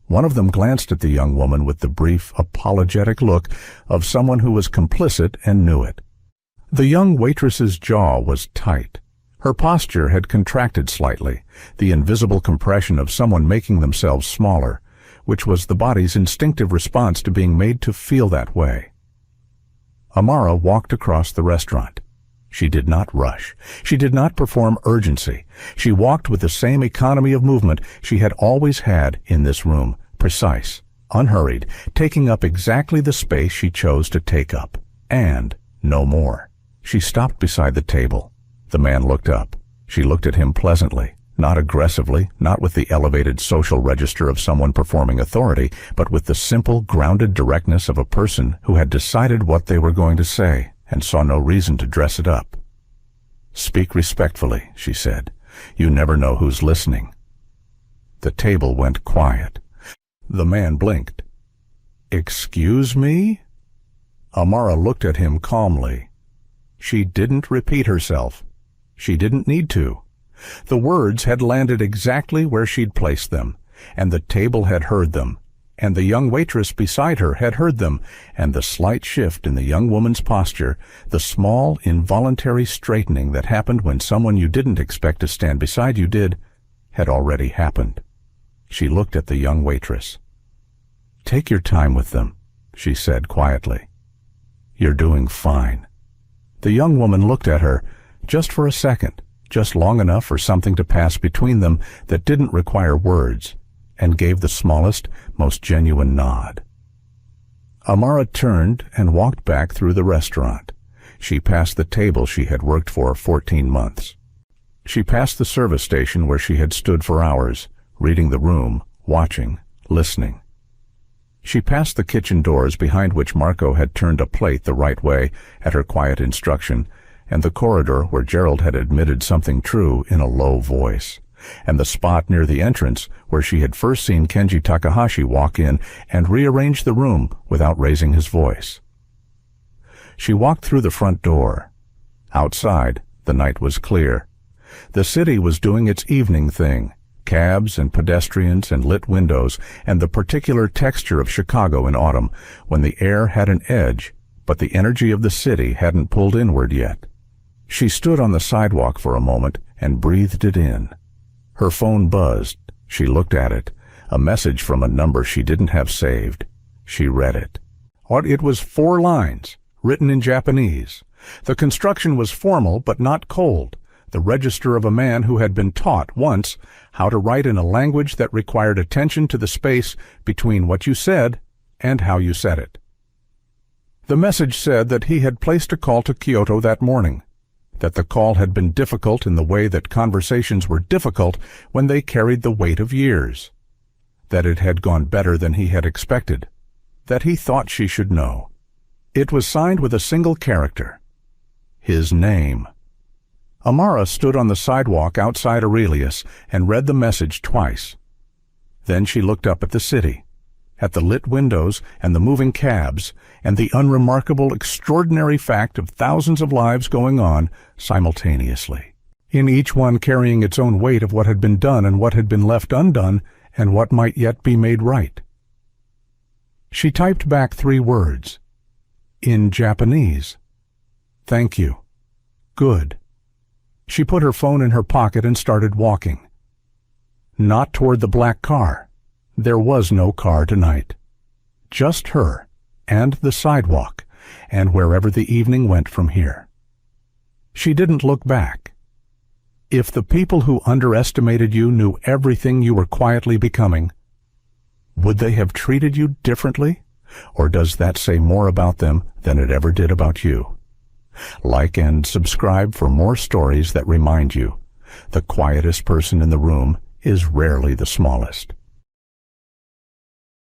One of them glanced at the young woman with the brief, apologetic look of someone who was complicit and knew it. The young waitress's jaw was tight. Her posture had contracted slightly, the invisible compression of someone making themselves smaller, which was the body's instinctive response to being made to feel that way. Amara walked across the restaurant. She did not rush. She did not perform urgency. She walked with the same economy of movement she had always had in this room, precise, unhurried, taking up exactly the space she chose to take up, and no more. She stopped beside the table. The man looked up. She looked at him pleasantly, not aggressively, not with the elevated social register of someone performing authority, but with the simple, grounded directness of a person who had decided what they were going to say and saw no reason to dress it up. "Speak respectfully," she said. "You never know who's listening." The table went quiet. The man blinked. "Excuse me?" Amara looked at him calmly. She didn't repeat herself. She didn't need to. The words had landed exactly where she'd placed them, and the table had heard them, and the young waitress beside her had heard them, and the slight shift in the young woman's posture, the small, involuntary straightening that happened when someone you didn't expect to stand beside you did, had already happened. She looked at the young waitress. "Take your time with them," she said quietly. "You're doing fine." The young woman looked at her, just for a second, just long enough for something to pass between them that didn't require words, and gave the smallest, most genuine nod. Amara turned and walked back through the restaurant. She passed the table she had worked for 14 months. She passed the service station where she had stood for hours, reading the room, watching, listening. She passed the kitchen doors behind which Marco had turned a plate the right way at her quiet instruction, and the corridor where Gerald had admitted something true in a low voice, and the spot near the entrance where she had first seen Kenji Takahashi walk in and rearrange the room without raising his voice. She walked through the front door. Outside, the night was clear. The city was doing its evening thing, cabs and pedestrians and lit windows, and the particular texture of Chicago in autumn, when the air had an edge, but the energy of the city hadn't pulled inward yet. She stood on the sidewalk for a moment and breathed it in. Her phone buzzed. She looked at it. A message from a number she didn't have saved. She read it. It was 4 lines, written in Japanese. The construction was formal but not cold, the register of a man who had been taught once how to write in a language that required attention to the space between what you said and how you said it. The message said that he had placed a call to Kyoto that morning, that the call had been difficult in the way that conversations were difficult when they carried the weight of years, that it had gone better than he had expected, that he thought she should know. It was signed with a single character, his name. Amara stood on the sidewalk outside Aurelius and read the message twice. Then she looked up at the city, at the lit windows and the moving cabs, and the unremarkable, extraordinary fact of thousands of lives going on simultaneously, in each one carrying its own weight of what had been done and what had been left undone and what might yet be made right. She typed back 3 words, in Japanese. "Thank you." Good. She put her phone in her pocket and started walking. Not toward the black car. There was no car tonight. Just her, and the sidewalk, and wherever the evening went from here. She didn't look back. If the people who underestimated you knew everything you were quietly becoming, would they have treated you differently? Or does that say more about them than it ever did about you? Like and subscribe for more stories that remind you the quietest person in the room is rarely the smallest.